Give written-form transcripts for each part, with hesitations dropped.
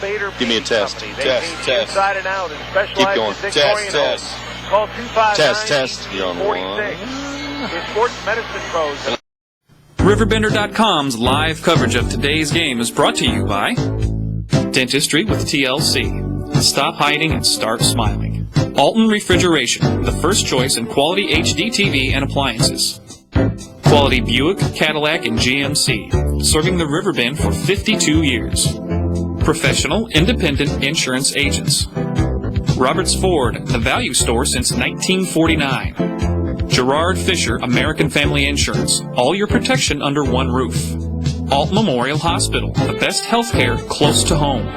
Give me a test. Test. Inside and out and Keep going. Test. Call 259 Test. You're on 46. The sports medicine pros. RiverBender.com's live coverage of today's game is brought to you by Dentistry with TLC. Stop hiding and start smiling. Alton Refrigeration, the first choice in quality HD TV and appliances. Quality Buick, Cadillac, and GMC, serving the Riverbend for 52 years. Professional, independent insurance agents. Roberts Ford, the value store since 1949. Gerard Fisher, American Family Insurance, all your protection under one roof. Alt Memorial Hospital, the best health care close to home.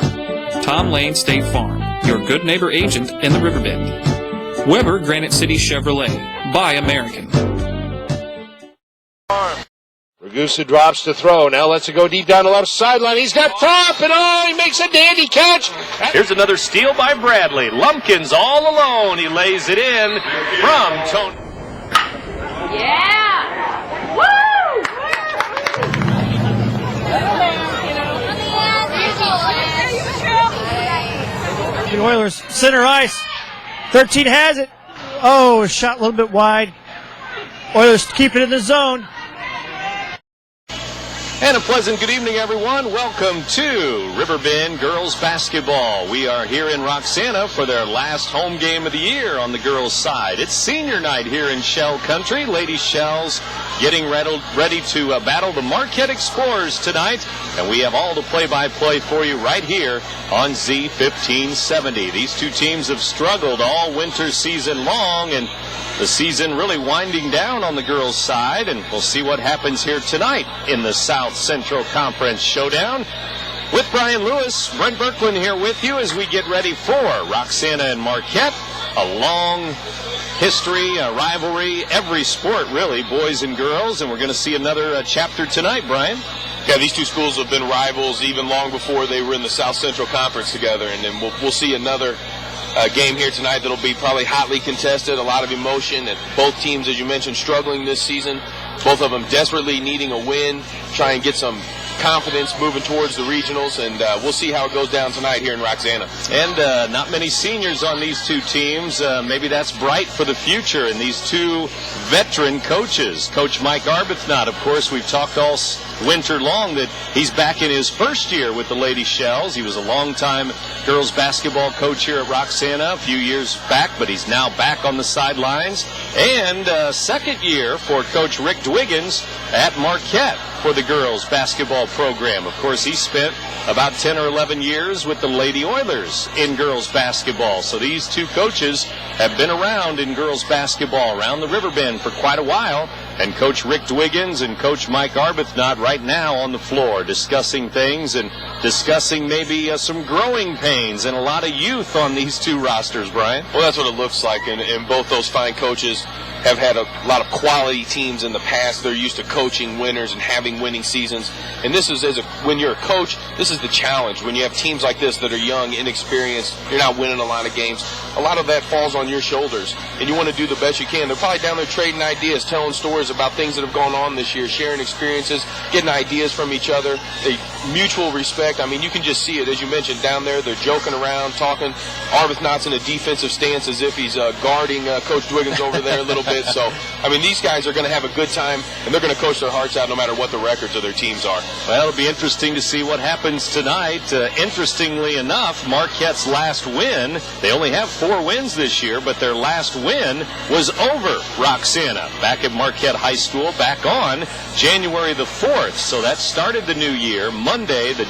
Tom Lane State Farm, your good neighbor agent in the Riverbend. Weber Granite City Chevrolet, buy American. Ragusa drops to throw. Now lets it go deep down the left sideline. He's got top, and he makes a dandy catch. Here's another steal by Bradley. Lumpkins all alone. He lays it in from Tony. Yeah! Woo! The Oilers center ice. 13 has it. Oh, a shot a little bit wide. Oilers keep it in the zone. And a pleasant good evening, everyone. Welcome to Riverbend Girls Basketball. We are here in Roxana for their last home game of the year on the girls' side. It's senior night here in Shell Country. Lady Shells getting ready to battle the Marquette Explorers tonight. And we have all the play-by-play for you right here on Z1570. These two teams have struggled all winter season long, and the season really winding down on the girls' side, and we'll see what happens here tonight in the South Central Conference Showdown. With Brian Lewis, Brent Berkland here with you as we get ready for Roxana and Marquette. A long history, a rivalry, every sport really, boys and girls, and we're going to see another chapter tonight, Brian. Yeah, these two schools have been rivals even long before they were in the South Central Conference together, and then we'll see another game here tonight that'll be probably hotly contested, a lot of emotion, and both teams, as you mentioned, struggling this season. Both of them desperately needing a win, try and get some confidence moving towards the regionals, and we'll see how it goes down tonight here in Roxana. And not many seniors on these two teams. Maybe that's bright for the future, and these two veteran coaches. Coach Mike Arbuthnot, of course, we've talked all winter long that he's back in his first year with the Lady Shells. He was a longtime girls basketball coach here at Roxana a few years back, but he's now back on the sidelines. And second year for Coach Rick Dwiggins at Marquette for the girls basketball program. Of course, he spent about 10 or 11 years with the Lady Oilers in girls basketball. So these two coaches have been around in girls basketball around the Riverbend for quite a while. And Coach Rick Dwiggins and Coach Mike Arbuthnot right now on the floor discussing things and discussing maybe some growing pains and a lot of youth on these two rosters, Brian. Well, that's what it looks like, and both those fine coaches have had a lot of quality teams in the past. They're used to coaching winners and having winning seasons. And this is, when you're a coach, this is the challenge. When you have teams like this that are young, inexperienced, you're not winning a lot of games, a lot of that falls on your shoulders, and you want to do the best you can. They're probably down there trading ideas, telling stories about things that have gone on this year, sharing experiences, getting ideas from each other, a mutual respect. I mean, you can just see it. As you mentioned, down there, they're joking around, talking. Arbuthnot's in a defensive stance as if he's guarding Coach Dwiggins over there a little bit. So, I mean, these guys are going to have a good time, and they're going to coach their hearts out no matter what the records of their teams are. Well, it'll be interesting to see what happens tonight. Interestingly enough, Marquette's last win, they only have 4 wins this year, but their last win was over Roxana back at Marquette High School back on January the 4th. So that started the new year. Monday, the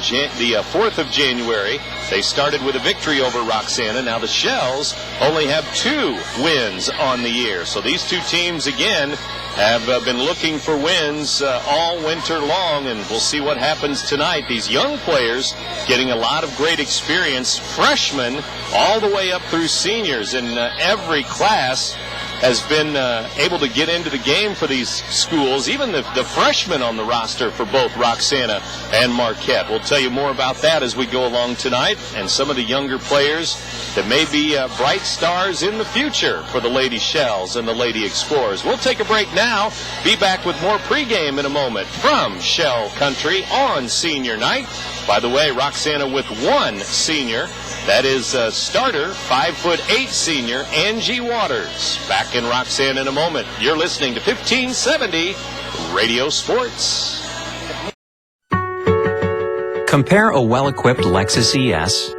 4th of January, they started with a victory over Roxana. Now the Shells only have 2 wins on the year. So these two teams, again, have been looking for wins all winter long, and we'll see what happens tonight. These young players getting a lot of great experience, freshmen all the way up through seniors, and every class has been able to get into the game for these schools, even the freshmen on the roster for both Roxana and Marquette. We'll tell you more about that as we go along tonight, and some of the younger players that may be bright stars in the future for the Lady Shells and the Lady Explorers. We'll take a break now. Be back with more pregame in a moment from Shell Country on senior night. By the way, Roxana with one senior. That is starter, 5'8" senior, Angie Waters. Back in Roxana in a moment. You're listening to 1570 Radio Sports. Compare a well-equipped Lexus ES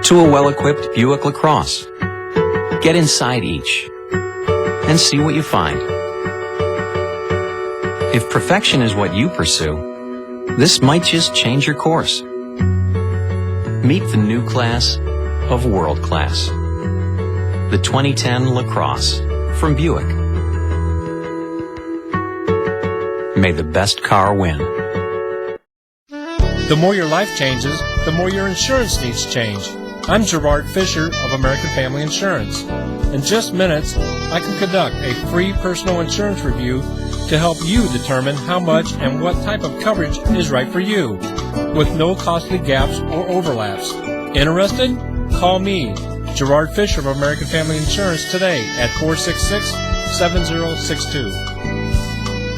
to a well-equipped Buick LaCrosse. Get inside each and see what you find. If perfection is what you pursue, this might just change your course. Meet the new class of world class. The 2010 LaCrosse from Buick. May the best car win. The more your life changes, the more your insurance needs change. I'm Gerard Fisher of American Family Insurance. In just minutes, I can conduct a free personal insurance review to help you determine how much and what type of coverage is right for you, with no costly gaps or overlaps. Interested? Call me, Gerard Fisher of American Family Insurance, today at 466-7062.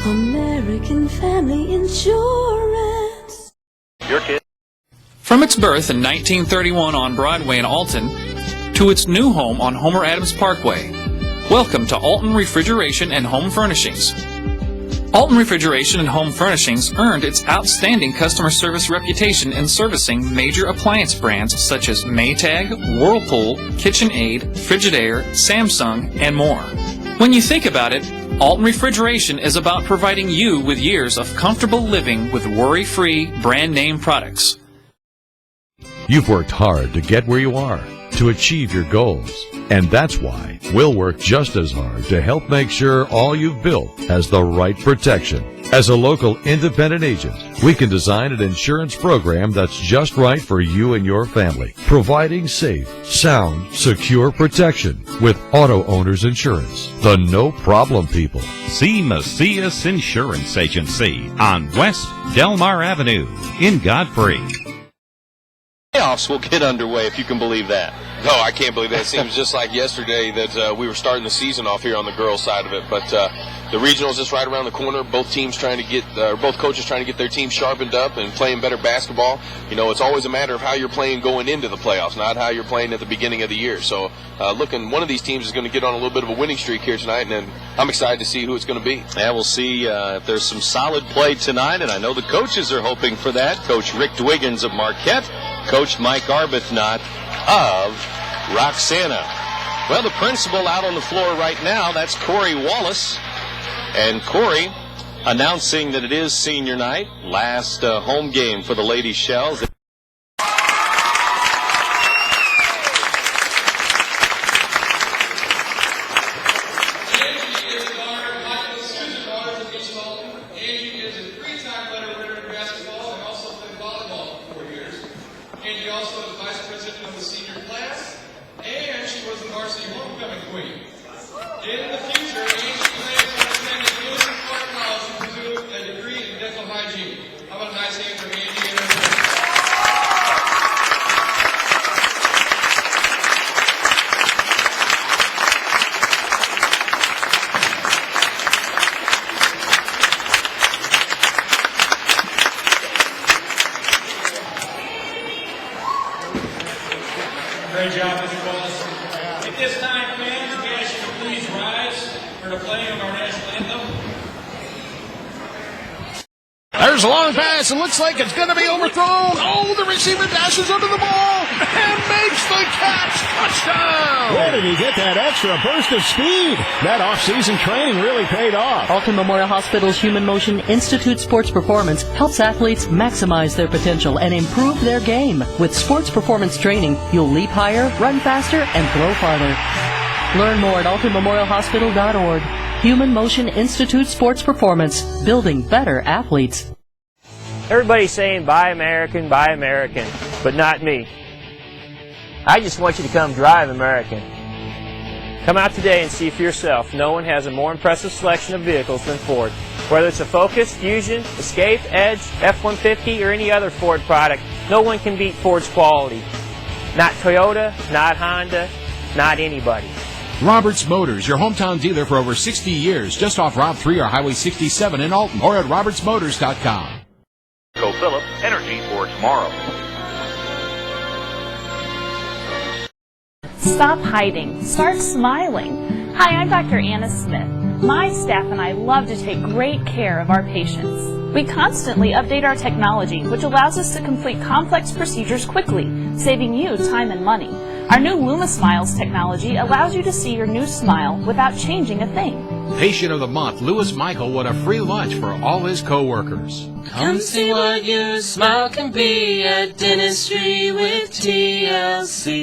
American Family Insurance. Your kid. From its birth in 1931 on Broadway in Alton to its new home on Homer Adams Parkway, welcome to Alton Refrigeration and Home Furnishings. Alton Refrigeration and Home Furnishings earned its outstanding customer service reputation in servicing major appliance brands such as Maytag, Whirlpool, KitchenAid, Frigidaire, Samsung, and more. When you think about it, Alton Refrigeration is about providing you with years of comfortable living with worry-free brand-name products. You've worked hard to get where you are, to achieve your goals. And that's why we'll work just as hard to help make sure all you've built has the right protection. As a local independent agent, we can design an insurance program that's just right for you and your family, providing safe, sound, secure protection with Auto Owners Insurance, the no-problem people. See Macias Insurance Agency on West Delmar Avenue in Godfrey. Playoffs will get underway, if you can believe that. No, I can't believe that. It seems just like yesterday that we were starting the season off here on the girls' side of it. But the regionals just right around the corner. Both teams trying to get, both coaches trying to get their team sharpened up and playing better basketball. You know, it's always a matter of how you're playing going into the playoffs, not how you're playing at the beginning of the year. So, one of these teams is going to get on a little bit of a winning streak here tonight, and then I'm excited to see who it's going to be. Yeah, we'll see if there's some solid play tonight, and I know the coaches are hoping for that. Coach Rick Dwiggins of Marquette, Coach Mike Arbuthnot of Roxana. Well, the principal out on the floor right now, that's Corey Wallace. And Corey announcing that it is senior night, last home game for the Lady Shells. Angie also is vice president of the senior class, and she was the varsity homecoming queen. In the future, Angie plans to attend the University Park College and pursue a degree in dental hygiene. How about a nice hand for Angie and her Great job, Mr. Wallace. At this time, fans, we ask you to please rise for the playing of our national anthem. There's a long pass. It looks like it's going to be overthrown. Oh, the receiver dashes under the ball and makes the catch. Touchdown! Where did he get that extra burst of speed? That off-season training really paid off. Alton Memorial Hospital's Human Motion Institute Sports Performance helps athletes maximize their potential and improve their game. With sports performance training, you'll leap higher, run faster, and throw farther. Learn more at altonmemorialhospital.org. Human Motion Institute Sports Performance, building better athletes. Everybody's saying, buy American, but not me. I just want you to come drive American. Come out today and see for yourself. No one has a more impressive selection of vehicles than Ford. Whether it's a Focus, Fusion, Escape, Edge, F-150, or any other Ford product, no one can beat Ford's quality. Not Toyota, not Honda, not anybody. Roberts Motors, your hometown dealer for over 60 years, just off Route 3 or Highway 67 in Alton, or at robertsmotors.com. Phillips, energy for tomorrow. Stop hiding. Start smiling. Hi, I'm Dr. Anna Smith. My staff and I love to take great care of our patients. We constantly update our technology, which allows us to complete complex procedures quickly, saving you time and money. Our new Luma Smiles technology allows you to see your new smile without changing a thing. Patient of the Month, Lewis Michael won a free lunch for all his co-workers. Come see what your smile can be at Dentistry with TLC.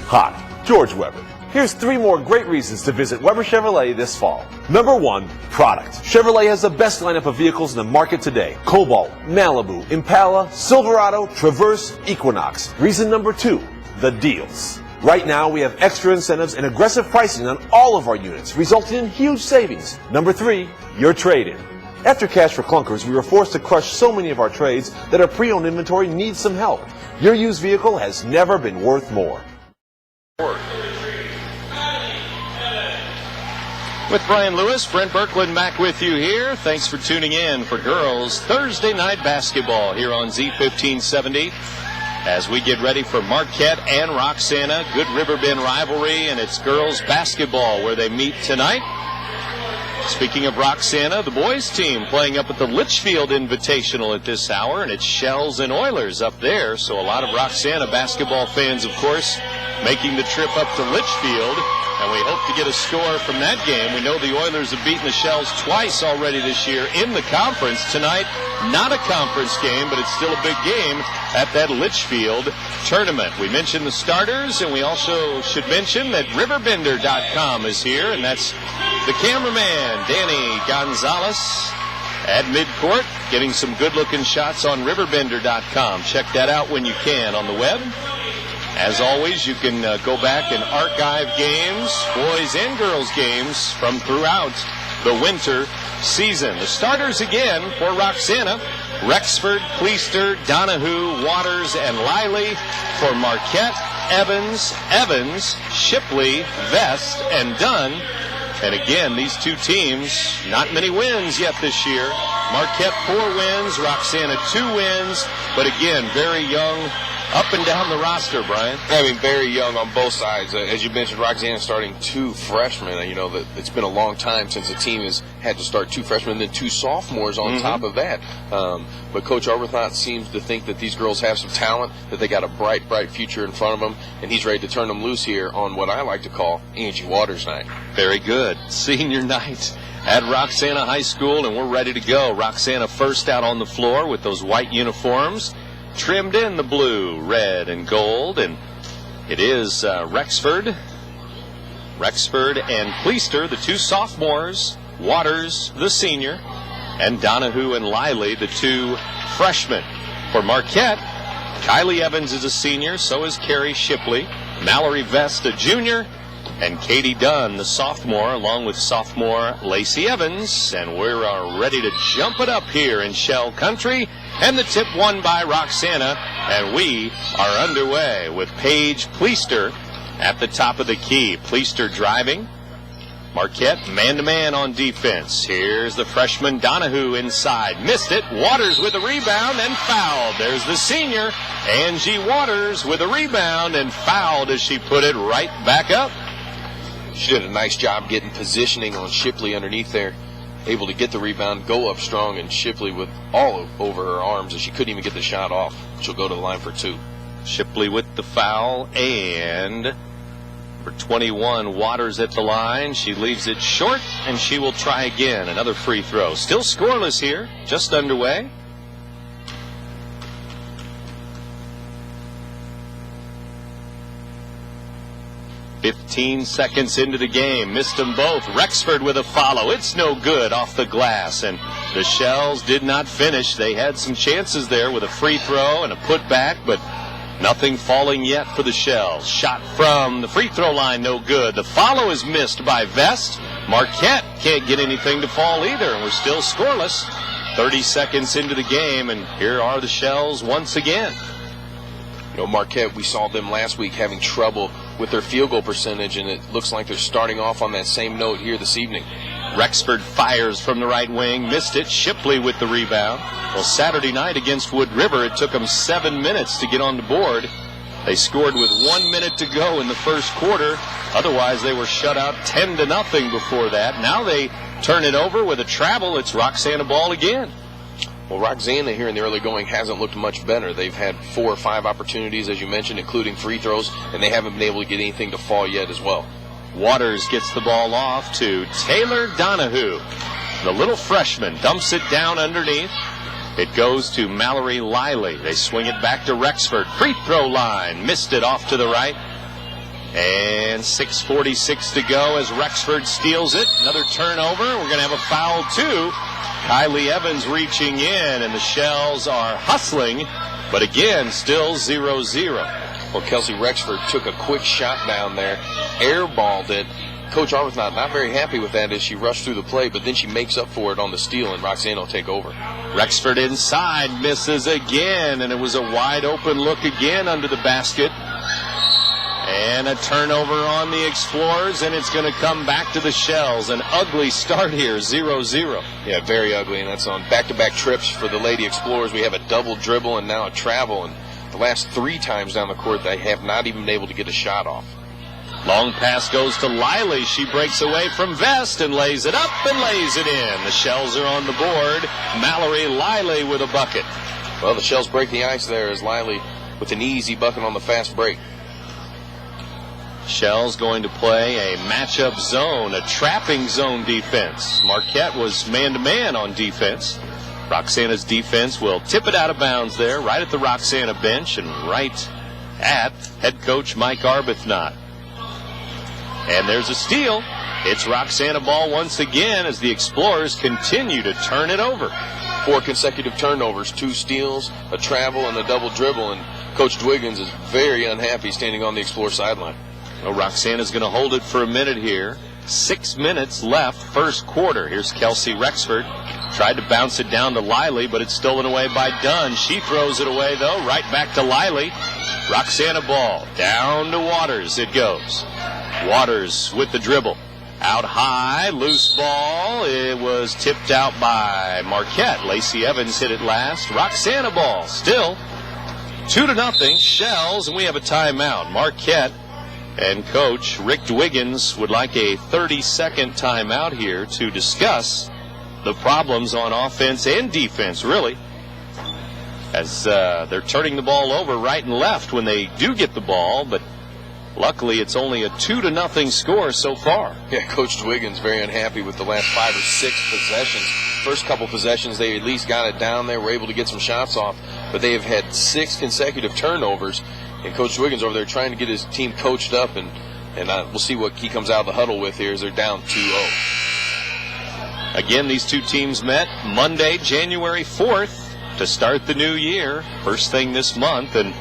Hi, George Weber. Here's 3 more great reasons to visit Weber Chevrolet this fall. Number 1, product. Chevrolet has the best lineup of vehicles in the market today. Cobalt, Malibu, Impala, Silverado, Traverse, Equinox. Reason number 2, the deals. Right now, we have extra incentives and aggressive pricing on all of our units, resulting in huge savings. Number 3, your trade-in. After Cash for Clunkers, we were forced to crush so many of our trades that our pre-owned inventory needs some help. Your used vehicle has never been worth more. With Brian Lewis, Brent Birkland back with you here. Thanks for tuning in for girls Thursday night basketball here on Z1570. As we get ready for Marquette and Roxana, good Riverbend rivalry, and it's girls basketball where they meet tonight. Speaking of Roxana, the boys team playing up at the Litchfield Invitational at this hour, and it's Shells and Oilers up there. So a lot of Roxana basketball fans, of course, making the trip up to Litchfield. And we hope to get a score from that game. We know the Oilers have beaten the Shells twice already this year in the conference. Tonight, not a conference game, but it's still a big game at that Litchfield tournament. We mentioned the starters, and we also should mention that RiverBender.com is here, and that's the cameraman, Danny Gonzalez, at midcourt, getting some good-looking shots on RiverBender.com. Check that out when you can on the web. As always, you can go back and archive games, boys and girls games, from throughout the winter season. The starters again for Roxana: Rexford, Cleister, Donahue, Waters, and Liley. For Marquette, Evans, Shipley, Vest, and Dunn. And again, these two teams, not many wins yet this year. Marquette 4 wins, Roxana 2 wins, but again, very young. Up and down the roster, Brian. I mean, very young on both sides. As you mentioned, Roxana starting 2 freshmen. You know, it's been a long time since a team has had to start 2 freshmen and then 2 sophomores on top of that. But Coach Arbuthnot seems to think that these girls have some talent, that they got a bright future in front of them, and he's ready to turn them loose here on what I like to call Angie Waters night. Very good. Senior night at Roxana High School, and we're ready to go. Roxana first out on the floor with those white uniforms, trimmed in the blue, red, and gold, and it is Rexford and Cleister, the 2 sophomores, Waters, the senior, and Donahue and Liley, the 2 freshmen. For Marquette, Kylie Evans is a senior, so is Carrie Shipley, Mallory Vest, a junior, and Katie Dunn, the sophomore, along with sophomore Lacey Evans. And we're ready to jump it up here in Shell Country. And the tip won by Roxana, and we are underway with Paige Cleister at the top of the key. Cleister driving. Marquette man-to-man on defense. Here's the freshman Donahue inside. Missed it. Waters with a rebound and fouled. There's the senior, Angie Waters, with a rebound and fouled as she put it right back up. She did a nice job getting positioning on Shipley underneath there. Able to get the rebound, go up strong, and Shipley with all over her arms, and she couldn't even get the shot off. She'll go to the line for 2. Shipley with the foul, and for 21, Waters at the line. She leaves it short, and she will try again. Another free throw. Still scoreless here, just underway. "15 seconds into the game. Missed them both. Rexford with a follow. It's no good off the glass. And the Shells did not finish. They had some chances there with a free throw and a putback, but nothing falling yet for the Shells. Shot from the free throw line, no good. The follow is missed by Vest. Marquette can't get anything to fall either, and we're still scoreless. 30 seconds into the game, and here are the Shells once again. You know, Marquette, we saw them last week having trouble with their field goal percentage, and it looks like they're starting off on that same note here this evening. Rexford fires from the right wing, missed it. Shipley with the rebound. Well, Saturday night against Wood River, it took them 7 minutes to get on the board. They scored with 1 minute to go in the first quarter. Otherwise, they were shut out 10-0 before that. Now they turn it over with a travel. It's Roxana ball again. Well, Roxana here in the early going hasn't looked much better. They've had 4 or 5 opportunities, as you mentioned, including free throws, and they haven't been able to get anything to fall yet as well. Waters gets the ball off to Taylor Donahue. The little freshman dumps it down underneath. It goes to Mallory Liley. They swing it back to Rexford. Free throw line. Missed it off to the right. And 6:46 to go as Rexford steals it. Another turnover. We're going to have a foul, too. Kylie Evans reaching in, and the Shells are hustling. But again, still 0-0. Well, Kelsey Rexford took a quick shot down there, airballed it. Coach Arbuthnot not very happy with that as she rushed through the play, but then she makes up for it on the steal, and Roxana will take over. Rexford inside, misses again, and it was a wide open look again under the basket. And a turnover on the Explorers, and it's going to come back to the Shells. An ugly start here, 0-0. Yeah, very ugly, and that's on back-to-back trips for the Lady Explorers. We have a double dribble and now a travel, and the last 3 times down the court, they have not even been able to get a shot off. Long pass goes to Liley. She breaks away from Vest and lays it up and lays it in. The Shells are on the board. Mallory Liley with a bucket. Well, the Shells break the ice there as Liley with an easy bucket on the fast break. Shells going to play a matchup zone, a trapping zone defense. Marquette was man-to-man on defense. Roxana's defense will tip it out of bounds there, right at the Roxana bench and right at head coach Mike Arbuthnot. And there's a steal. It's Roxana ball once again as the Explorers continue to turn it over. 4 consecutive turnovers, 2 steals, a travel, and a double dribble, and Coach Dwiggins is very unhappy standing on the Explorer sideline. Well, Roxana's going to hold it for a minute here. 6 minutes left, first quarter. Here's Kelsey Rexford. Tried to bounce it down to Liley, but it's stolen away by Dunn. She throws it away, though, right back to Liley. Roxana ball. Down to Waters it goes. Waters with the dribble. Out high, loose ball. It was tipped out by Marquette. Lacey Evans hit it last. Roxana ball. Still 2-0, Shells, and we have a timeout. Marquette and Coach Rick Dwiggins would like a 30-second timeout here to discuss the problems on offense and defense, really, as they're turning the ball over right and left when they do get the ball, but luckily it's only a 2-0 score so far. Yeah, Coach Dwiggins very unhappy with the last 5 or 6 possessions. First couple possessions, they at least got it down there, were able to get some shots off, but they have had 6 consecutive turnovers. And Coach Dwiggins over there trying to get his team coached up, and we'll see what he comes out of the huddle with here as they're down 2-0. Again, these two teams met Monday, January 4th to start the new year. First thing this month, and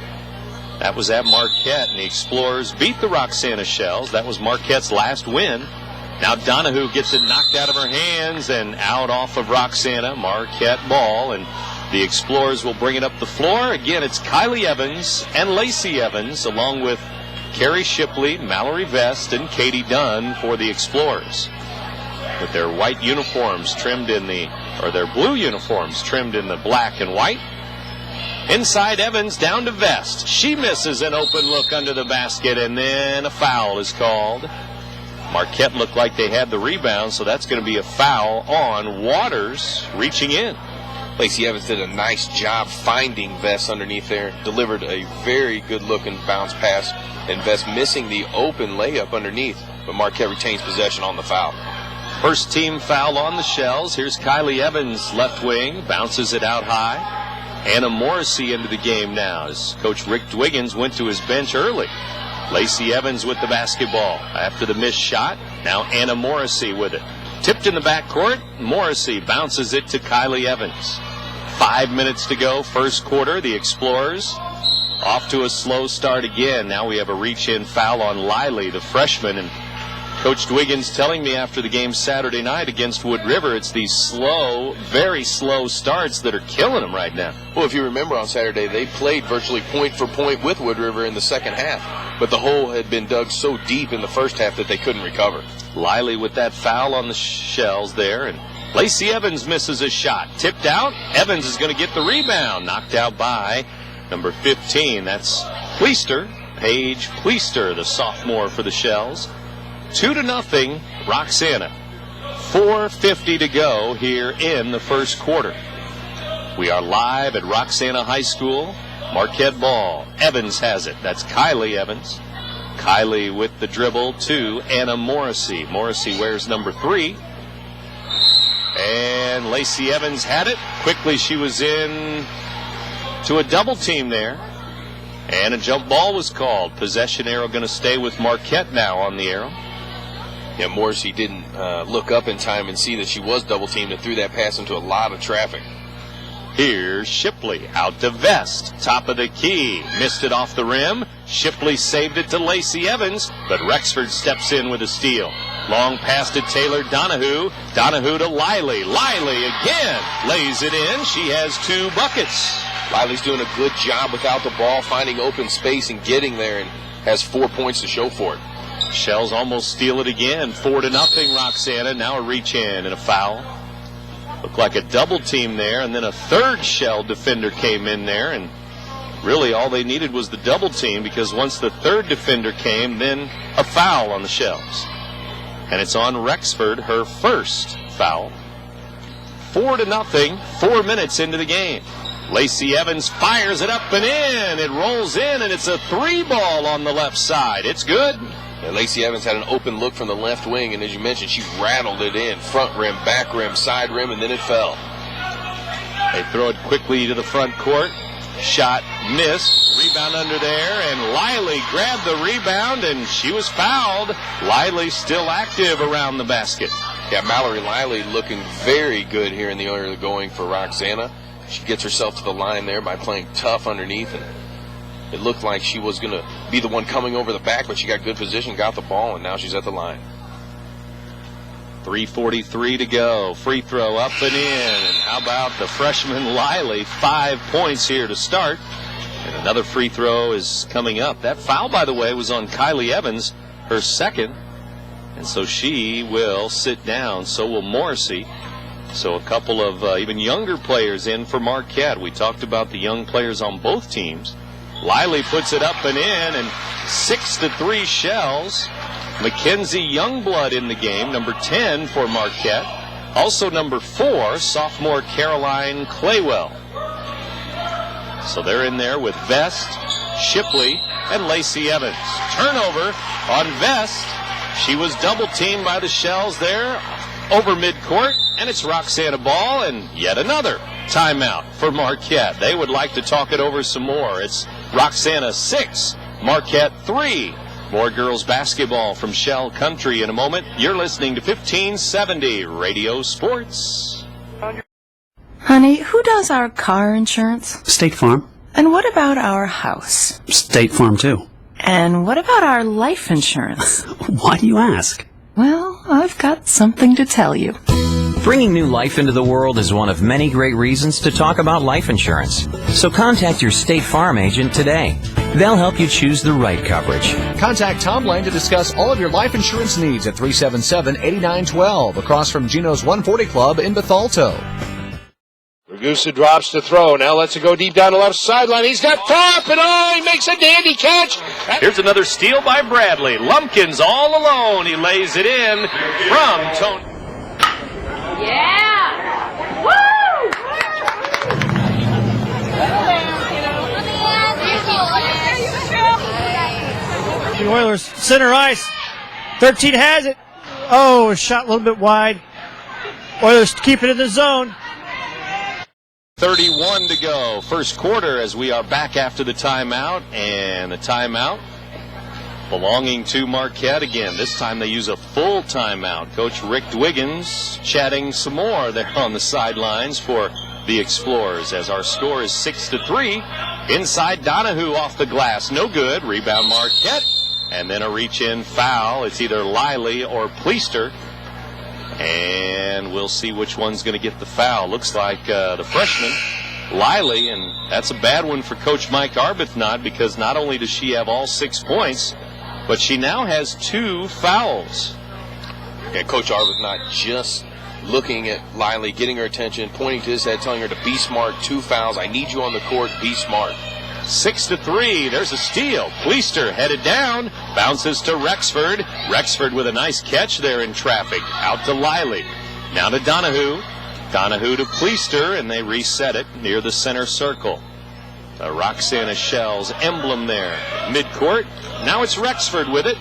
that was at Marquette. And the Explorers beat the Roxana Shells. That was Marquette's last win. Now Donahue gets it knocked out of her hands and out off of Roxana. Marquette ball, and the Explorers will bring it up the floor. Again, it's Kylie Evans and Lacey Evans, along with Carrie Shipley, Mallory Vest, and Katie Dunn for the Explorers. With their white uniforms trimmed in their blue uniforms trimmed in the black and white. Inside Evans down to Vest. She misses an open look under the basket, and then a foul is called. Marquette looked like they had the rebound, so that's going to be a foul on Waters reaching in. Lacey Evans did a nice job finding Vest underneath there. Delivered a very good-looking bounce pass, and Vest missing the open layup underneath, but Marquette retains possession on the foul. First team foul on the Shells. Here's Kylie Evans, left wing, bounces it out high. Anna Morrissey into the game now as Coach Rick Dwiggins went to his bench early. Lacey Evans with the basketball after the missed shot. Now Anna Morrissey with it. Tipped in the backcourt. Morrissey bounces it to Kylie Evans. 5 minutes to go, first quarter. The Explorers off to a slow start again. Now we have a reach-in foul on Liley, the freshman, and Coach Dwiggins telling me after the game Saturday night against Wood River, it's these slow, very slow starts that are killing them right now. Well, if you remember on Saturday, they played virtually point for point with Wood River in the second half. But the hole had been dug so deep in the first half that they couldn't recover. Lively with that foul on the Shells there, and Lacey Evans misses a shot. Tipped out. Evans is going to get the rebound. Knocked out by number 15. That's Pleister, Paige Pleister, the sophomore for the Shells. 2-0, Roxana. 4:50 to go here in the first quarter. We are live at Roxana High School. Marquette ball. Evans has it. That's Kylie Evans. Kylie with the dribble to Anna Morrissey. Morrissey wears number 3. And Lacey Evans had it. Quickly she was in to a double team there. And a jump ball was called. Possession arrow going to stay with Marquette now on the arrow. Yeah, Morrissey didn't look up in time and see that she was double teamed and threw that pass into a lot of traffic. Here's Shipley out to Vest. Top of the key. Missed it off the rim. Shipley saved it to Lacey Evans, but Rexford steps in with a steal. Long pass to Taylor Donahue. Donahue to Lively. Lively again lays it in. She has 2 buckets. Lively's doing a good job without the ball, finding open space and getting there, and has 4 points to show for it. Shells almost steal it again. 4-0, Roxana. Now a reach in and a foul. Looked like a double team there, and then a third Shell defender came in there, and really all they needed was the double team, because once the third defender came, then a foul on the Shells. And it's on Rexford, her first foul. 4-0, 4 minutes into the game. Lacey Evans fires it up and in. It rolls in, and it's a 3-ball on the left side. It's good. And Lacey Evans had an open look from the left wing, and as you mentioned, she rattled it in. Front rim, back rim, side rim, and then it fell. They throw it quickly to the front court. Shot missed. Rebound under there, and Lively grabbed the rebound, and she was fouled. Lively still active around the basket. Yeah, Mallory Lively looking very good here in the early going for Roxana. She gets herself to the line there by playing tough underneath, and it looked like she was going to be the one coming over the back, but she got good position, got the ball, and now she's at the line. 3:43 to go. Free throw up and in. And how about the freshman Lively? 5 points here to start. And another free throw is coming up. That foul, by the way, was on Kylie Evans, her second. And so she will sit down. So will Morrissey. So a couple of even younger players in for Marquette. We talked about the young players on both teams. Lively puts it up and in, and 6-3 Shells. Mackenzie Youngblood in the game, number 10 for Marquette. Also number 4, sophomore Caroline Claywell. So they're in there with Vest, Shipley, and Lacey Evans. Turnover on Vest. She was double teamed by the Shells there over midcourt, and it's Roxana ball, and yet another timeout for Marquette. They would like to talk it over some more. It's Roxana 6, Marquette 3. More girls basketball from Shell Country in a moment. You're listening to 1570 Radio Sports. Honey, who does our car insurance? State Farm. And what about our house? State Farm, too. And what about our life insurance? Why do you ask? Well, I've got something to tell you. Bringing new life into the world is one of many great reasons to talk about life insurance. So contact your State Farm agent today. They'll help you choose the right coverage. Contact Tom Lane to discuss all of your life insurance needs at 377-8912 across from Gino's 140 Club in Bethalto. Ragusa drops to throw. Now lets it go deep down the left sideline. He's got top, and he makes a dandy catch. Here's another steal by Bradley. Lumpkins all alone. He lays it in from Tony. Yeah! Woo! The Oilers center ice. 13 has it. Oh, a shot a little bit wide. Oilers keep it in the zone. 31 to go. First quarter as we are back after the timeout. And the timeout belonging to Marquette again. This time they use a full timeout. Coach Rick Dwiggins chatting some more there on the sidelines for the Explorers as our score is 6-3. Inside Donahue off the glass. No good. Rebound Marquette. and then a reach-in foul. It's either Liley or Pleister. And we'll see which one's going to get the foul. Looks like the freshman, Liley, and that's a bad one for Coach Mike Arbuthnot because not only does she have all 6 points, but she now has 2 fouls. Yeah, Coach Arbuthnot just looking at Liley, getting her attention, pointing to his head, telling her to be smart. 2 fouls. I need you on the court. Be smart. 6-3. There's a steal. Pleister headed down. Bounces to Rexford. Rexford with a nice catch there in traffic. Out to Liley. Now to Donahue. Donahue to Pleister, and they reset it near the center circle. The Roxana Shells emblem there. Midcourt. Now it's Rexford with it.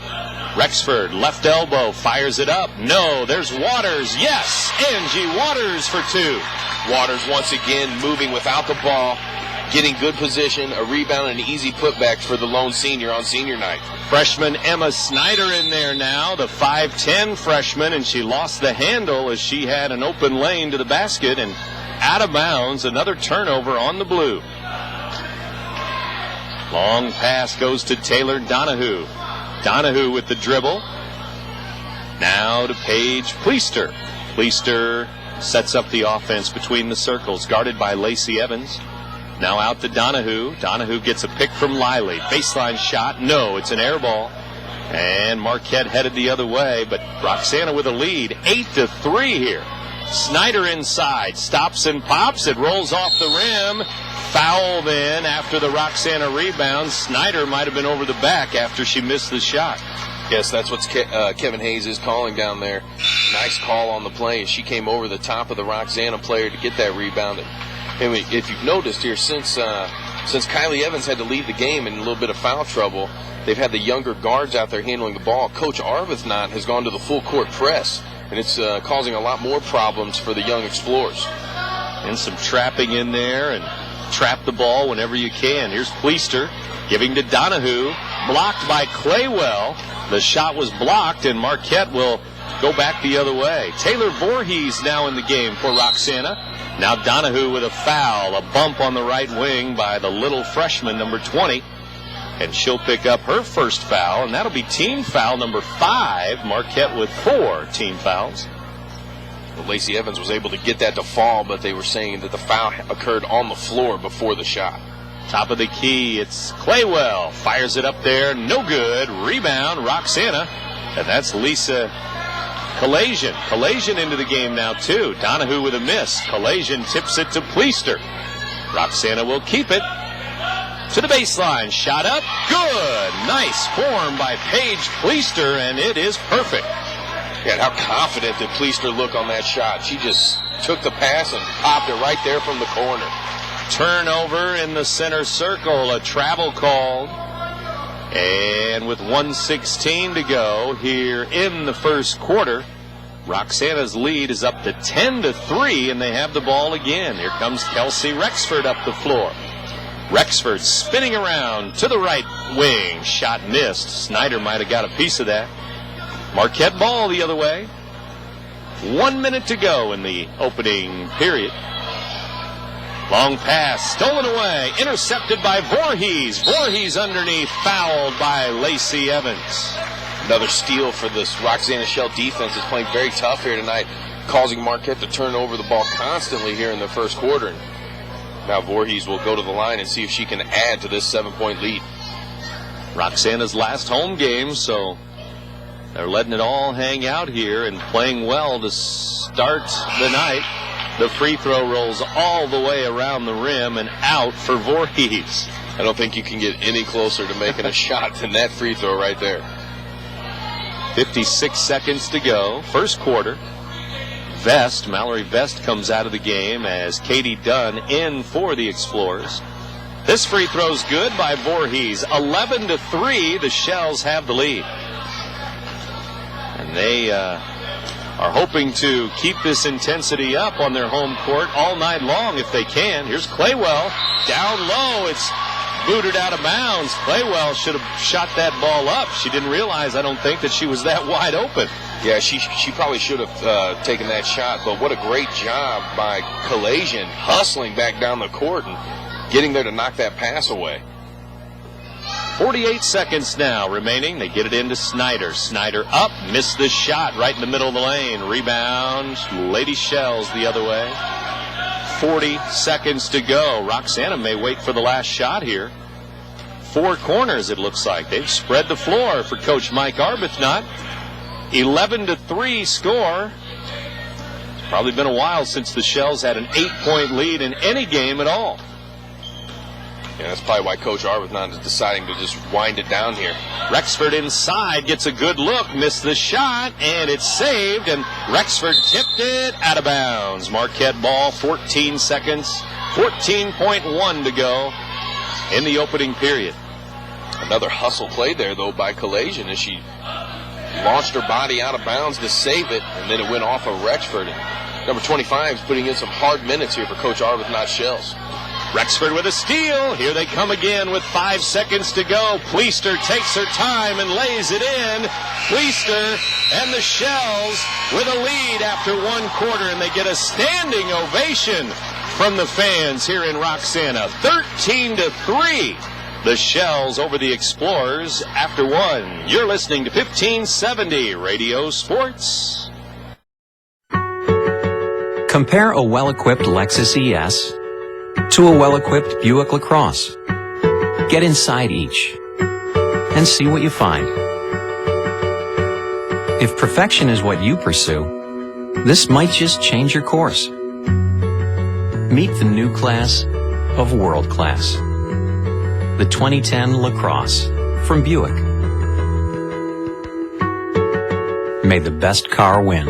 Rexford, left elbow, fires it up. No, there's Waters. Yes, Angie Waters for 2. Waters once again moving without the ball, getting good position, a rebound, and an easy putback for the lone senior on senior night. Freshman Emma Snyder in there now, the 5'10 freshman, and she lost the handle as she had an open lane to the basket and out of bounds. Another turnover on the blue. Long pass goes to Taylor Donahue. Donahue with the dribble. Now to Paige Pleister. Pleister sets up the offense between the circles, guarded by Lacey Evans. Now out to Donahue. Donahue gets a pick from Liley. Baseline shot. No, it's an air ball. And Marquette headed the other way, but Roxana with a lead. 8-3 here. Snyder inside. Stops and pops. It rolls off the rim. Foul then after the Roxana rebound. Snyder might have been over the back after she missed the shot. Yes, that's what Kevin Hayes is calling down there. Nice call on the play. She came over the top of the Roxana player to get that rebound. And if you've noticed here, since Kylie Evans had to leave the game in a little bit of foul trouble, they've had the younger guards out there handling the ball. Coach Arbuthnot has gone to the full court press, and it's causing a lot more problems for the young Explorers. And some trapping in there, and trap the ball whenever you can. Here's Pleister giving to Donahue, blocked by Claywell. The shot was blocked, and Marquette will go back the other way. Taylor Voorhees now in the game for Roxana. Now Donahue with a foul, a bump on the right wing by the little freshman, number 20. And she'll pick up her first foul, and that'll be team foul number 5. Marquette with 4 team fouls. Well, Lacey Evans was able to get that to fall, but they were saying that the foul occurred on the floor before the shot. Top of the key, it's Claywell. Fires it up there, no good. Rebound, Roxana. And that's Lisa Kalasian. Kalasian into the game now, too. Donahue with a miss. Kalasian tips it to Pleister. Roxana will keep it. To the baseline. Shot up. Good. Nice form by Paige Pleister, and it is perfect. Yeah, how confident did Pleister look on that shot? She just took the pass and popped it right there from the corner. Turnover in the center circle. A travel called. And with 1:16 to go here in the first quarter, Roxana's lead is up to 10-3, and they have the ball again. Here comes Kelsey Rexford up the floor. Rexford spinning around to the right wing. Shot missed. Snyder might have got a piece of that. Marquette ball the other way. 1 minute to go in the opening period. Long pass, stolen away, intercepted by Voorhees. Voorhees underneath, fouled by Lacey Evans. Another steal for this Roxana Shell defense. Is playing very tough here tonight, causing Marquette to turn over the ball constantly here in the first quarter. And now Voorhees will go to the line and see if she can add to this 7-point lead. Roxana's last home game, so they're letting it all hang out here and playing well to start the night. The free throw rolls all the way around the rim and out for Voorhees. I don't think you can get any closer to making a shot than that free throw right there. 56 seconds to go, first quarter. Mallory Vest comes out of the game as Katie Dunn in for the Explorers. This free throw's good by Voorhees. 11-3, the Shells have the lead. And they are hoping to keep this intensity up on their home court all night long if they can. Here's Claywell down low. It's booted out of bounds. Claywell should have shot that ball up. She didn't realize, I don't think, that she was that wide open. Yeah, she probably should have taken that shot, but what a great job by Kalasian hustling back down the court and getting there to knock that pass away. 48 seconds now remaining. They get it into Snyder. Snyder up, missed the shot right in the middle of the lane. Rebound, Lady Shells the other way. 40 seconds to go. Roxana may wait for the last shot here. 4 corners, it looks like. They've spread the floor for Coach Mike Arbuthnot. 11-3 score. It's probably been a while since the Shells had an 8-point lead in any game at all. Yeah, that's probably why Coach Arbuthnot is deciding to just wind it down here. Rexford inside, gets a good look, missed the shot, and it's saved, and Rexford tipped it out of bounds. Marquette ball, 14 seconds, 14.1 to go in the opening period. Another hustle play there, though, by Collation as she launched her body out of bounds to save it, and then it went off of Rexford. Number 25 is putting in some hard minutes here for Coach Arbuthnot Shells. Rexford with a steal. Here they come again with 5 seconds to go. Pleister takes her time and lays it in. Pleister and the Shells with a lead after 1 quarter, and they get a standing ovation from the fans here in Roxana. 13-3. The Shells over the Explorers after 1. You're listening to 1570 Radio Sports. Compare a well-equipped Lexus ES to a well-equipped Buick LaCrosse. Get inside each and see what you find. If perfection is what you pursue, this might just change your course. Meet the new class of world class. The 2010 LaCrosse from Buick. May the best car win.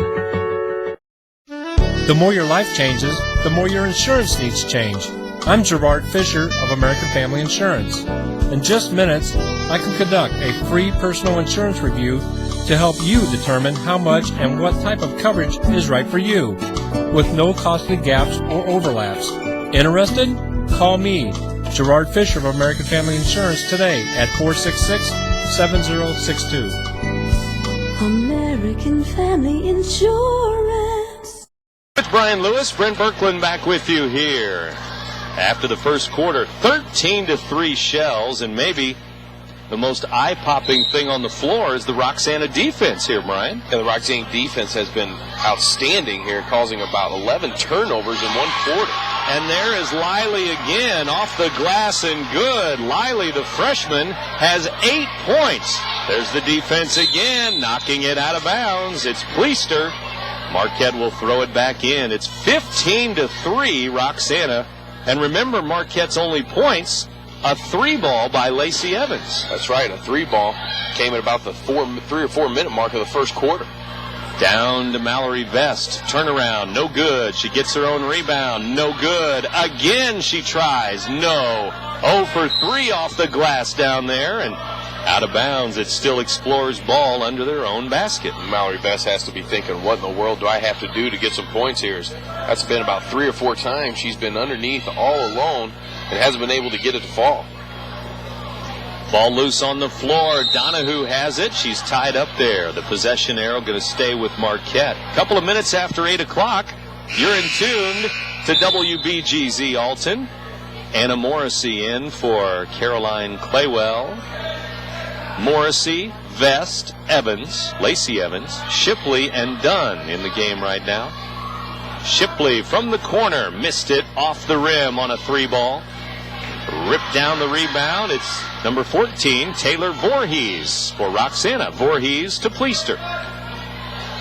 The more your life changes, the more your insurance needs change. I'm Gerard Fisher of American Family Insurance. In just minutes, I can conduct a free personal insurance review to help you determine how much and what type of coverage is right for you, with no costly gaps or overlaps. Interested? Call me, Gerard Fisher of American Family Insurance, today at 466-7062. American Family Insurance. With Brian Lewis, Brent Birkeland back with you here. After the first quarter, 13-3 Shells, and maybe the most eye-popping thing on the floor is the Roxana defense here, Brian. Yeah, the Roxana defense has been outstanding here, causing about 11 turnovers in 1 quarter. And there is Liley again, off the glass and good. Liley, the freshman, has 8 points. There's the defense again, knocking it out of bounds. It's Pleister. Marquette will throw it back in. It's 15-3 Roxana. And remember, Marquette's only points, a 3-ball by Lacey Evans. That's right, a 3-ball came at about the 3 or 4 minute mark of the first quarter. Down to Mallory Vest. Turnaround, no good. She gets her own rebound, no good. Again she tries, no. 0 for 3 off the glass down there, and out of bounds. It's still Explorers ball under their own basket. Mallory Vest has to be thinking, what in the world do I have to do to get some points here? That's been about 3 or 4 times she's been underneath all alone and hasn't been able to get it to fall. Ball loose on the floor. Donahue has it. She's tied up there. The possession arrow going to stay with Marquette. A couple of minutes after 8 o'clock, you're in tuned to WBGZ Alton. Anna Morrissey in for Caroline Claywell. Morrissey, Vest, Evans, Lacey Evans, Shipley, and Dunn in the game right now. Shipley from the corner, missed it off the rim on a 3-ball. Ripped down the rebound. It's number 14, Taylor Voorhees for Roxana. Voorhees to Pleister.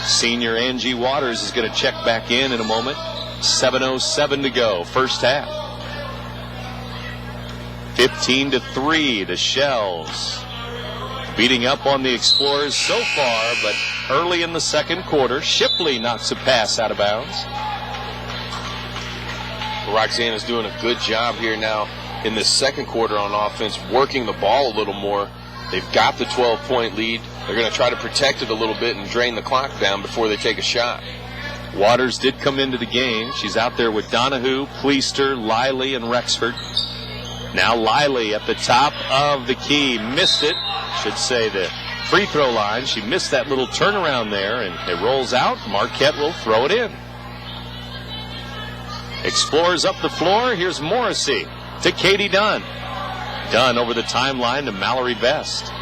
Senior Angie Waters is going to check back in a moment. 7:07 to go, first half. 15-3, the Shells beating up on the Explorers so far, but early in the second quarter, Shipley knocks a pass out of bounds. Roxana's doing a good job here now in this second quarter on offense, working the ball a little more. They've got the 12-point lead. They're going to try to protect it a little bit and drain the clock down before they take a shot. Waters did come into the game. She's out there with Donahue, Pleister, Liley, and Rexford. Now Liley at the top of the key. Missed it. Should say the free throw line. She missed that little turnaround there, and it rolls out. Marquette will throw it in. Explorers up the floor. Here's Morrissey to Katie Dunn. Dunn over the timeline to Mallory Vest.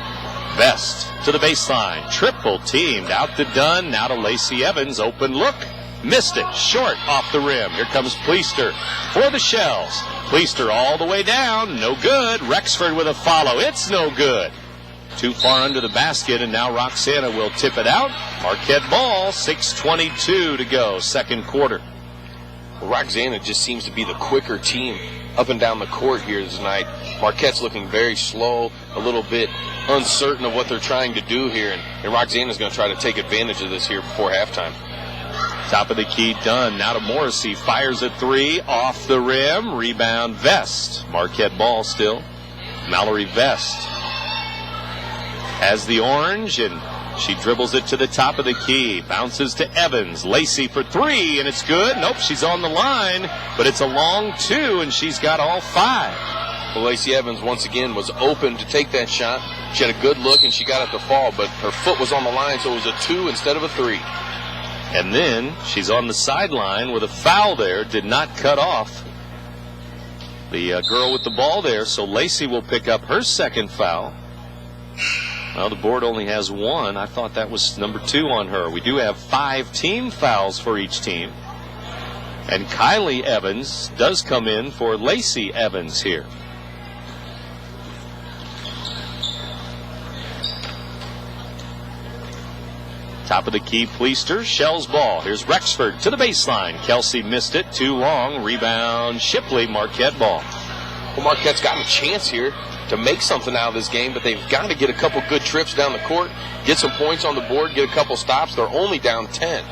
Vest to the baseline. Triple teamed out to Dunn. Now to Lacey Evans. Open look. Missed it. Short off the rim. Here comes Pleister for the Shells. Pleister all the way down. No good. Rexford with a follow. It's no good. Too far under the basket, and now Roxana will tip it out. Marquette ball. 6:22 to go. Second quarter. Well, Roxana just seems to be the quicker team up and down the court here tonight. Marquette's looking very slow, a little bit uncertain of what they're trying to do here, and Roxana's going to try to take advantage of this here before halftime. Top of the key, Dunn. Now to Morrissey. Fires a three. Off the rim. Rebound, Vest. Marquette ball still. Mallory Vest has the orange, and she dribbles it to the top of the key. Bounces to Evans. Lacey for three, and it's good. Nope, she's on the line, but it's a long two, and she's got all five. Well, Lacey Evans, once again, was open to take that shot. She had a good look, and she got it to fall, but her foot was on the line, so it was a two instead of a three. And then she's on the sideline with a foul there. Did not cut off the girl with the ball there, so Lacey will pick up her second foul. Well, the board only has one. I thought that was number 2 on her. We do have 5 team fouls for each team. And Kylie Evans does come in for Lacey Evans here. Top of the key, Pleister. Shells ball. Here's Rexford to the baseline. Kelsey missed it. Too long. Rebound. Shipley. Marquette ball. Well, Marquette's gotten a chance here to make something out of this game, but they've got to get a couple good trips down the court, get some points on the board, get a couple stops. They're only down 10.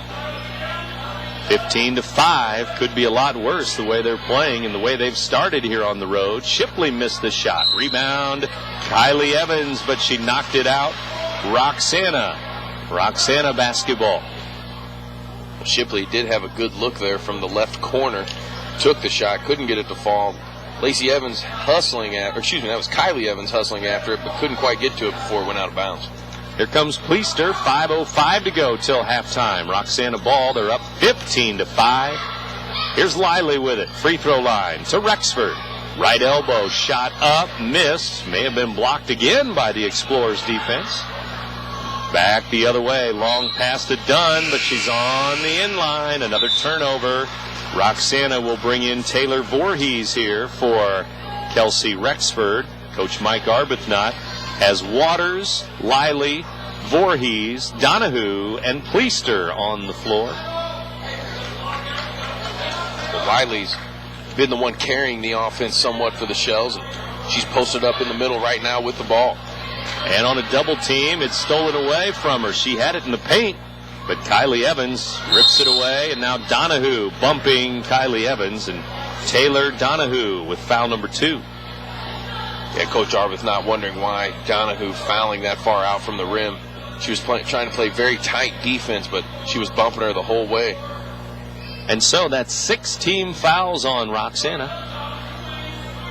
15-5. Could be a lot worse the way they're playing and the way they've started here on the road. Shipley missed the shot. Rebound. Kylie Evans, but she knocked it out. Roxana basketball. Shipley did have a good look there from the left corner. Took the shot, couldn't get it to fall. Lacey Evans hustling after, that was Kylie Evans hustling after it, but couldn't quite get to it before it went out of bounds. Here comes Pleister. 5:05 to go till halftime. Roxana ball. They're up 15-5. Here's Liley with it. Free throw line to Rexford. Right elbow shot up, missed. May have been blocked again by the Explorers defense. Back the other way. Long pass to Dunn, but she's on the inline. Another turnover. Roxana will bring in Taylor Voorhees here for Kelsey Rexford. Coach Mike Arbuthnot has Waters, Liley, Voorhees, Donahue, and Pleister on the floor. Well, Liley's been the one carrying the offense somewhat for the Shells, and she's posted up in the middle right now with the ball. And on a double team, it's stolen away from her. She had it in the paint, but Kylie Evans rips it away, and now Donahue bumping Kylie Evans, and Taylor Donahue with foul number 2. Yeah, Coach Arbuthnot wondering why Donahue fouling that far out from the rim. She was trying to play very tight defense, but she was bumping her the whole way. And so that's 6 team fouls on Roxana.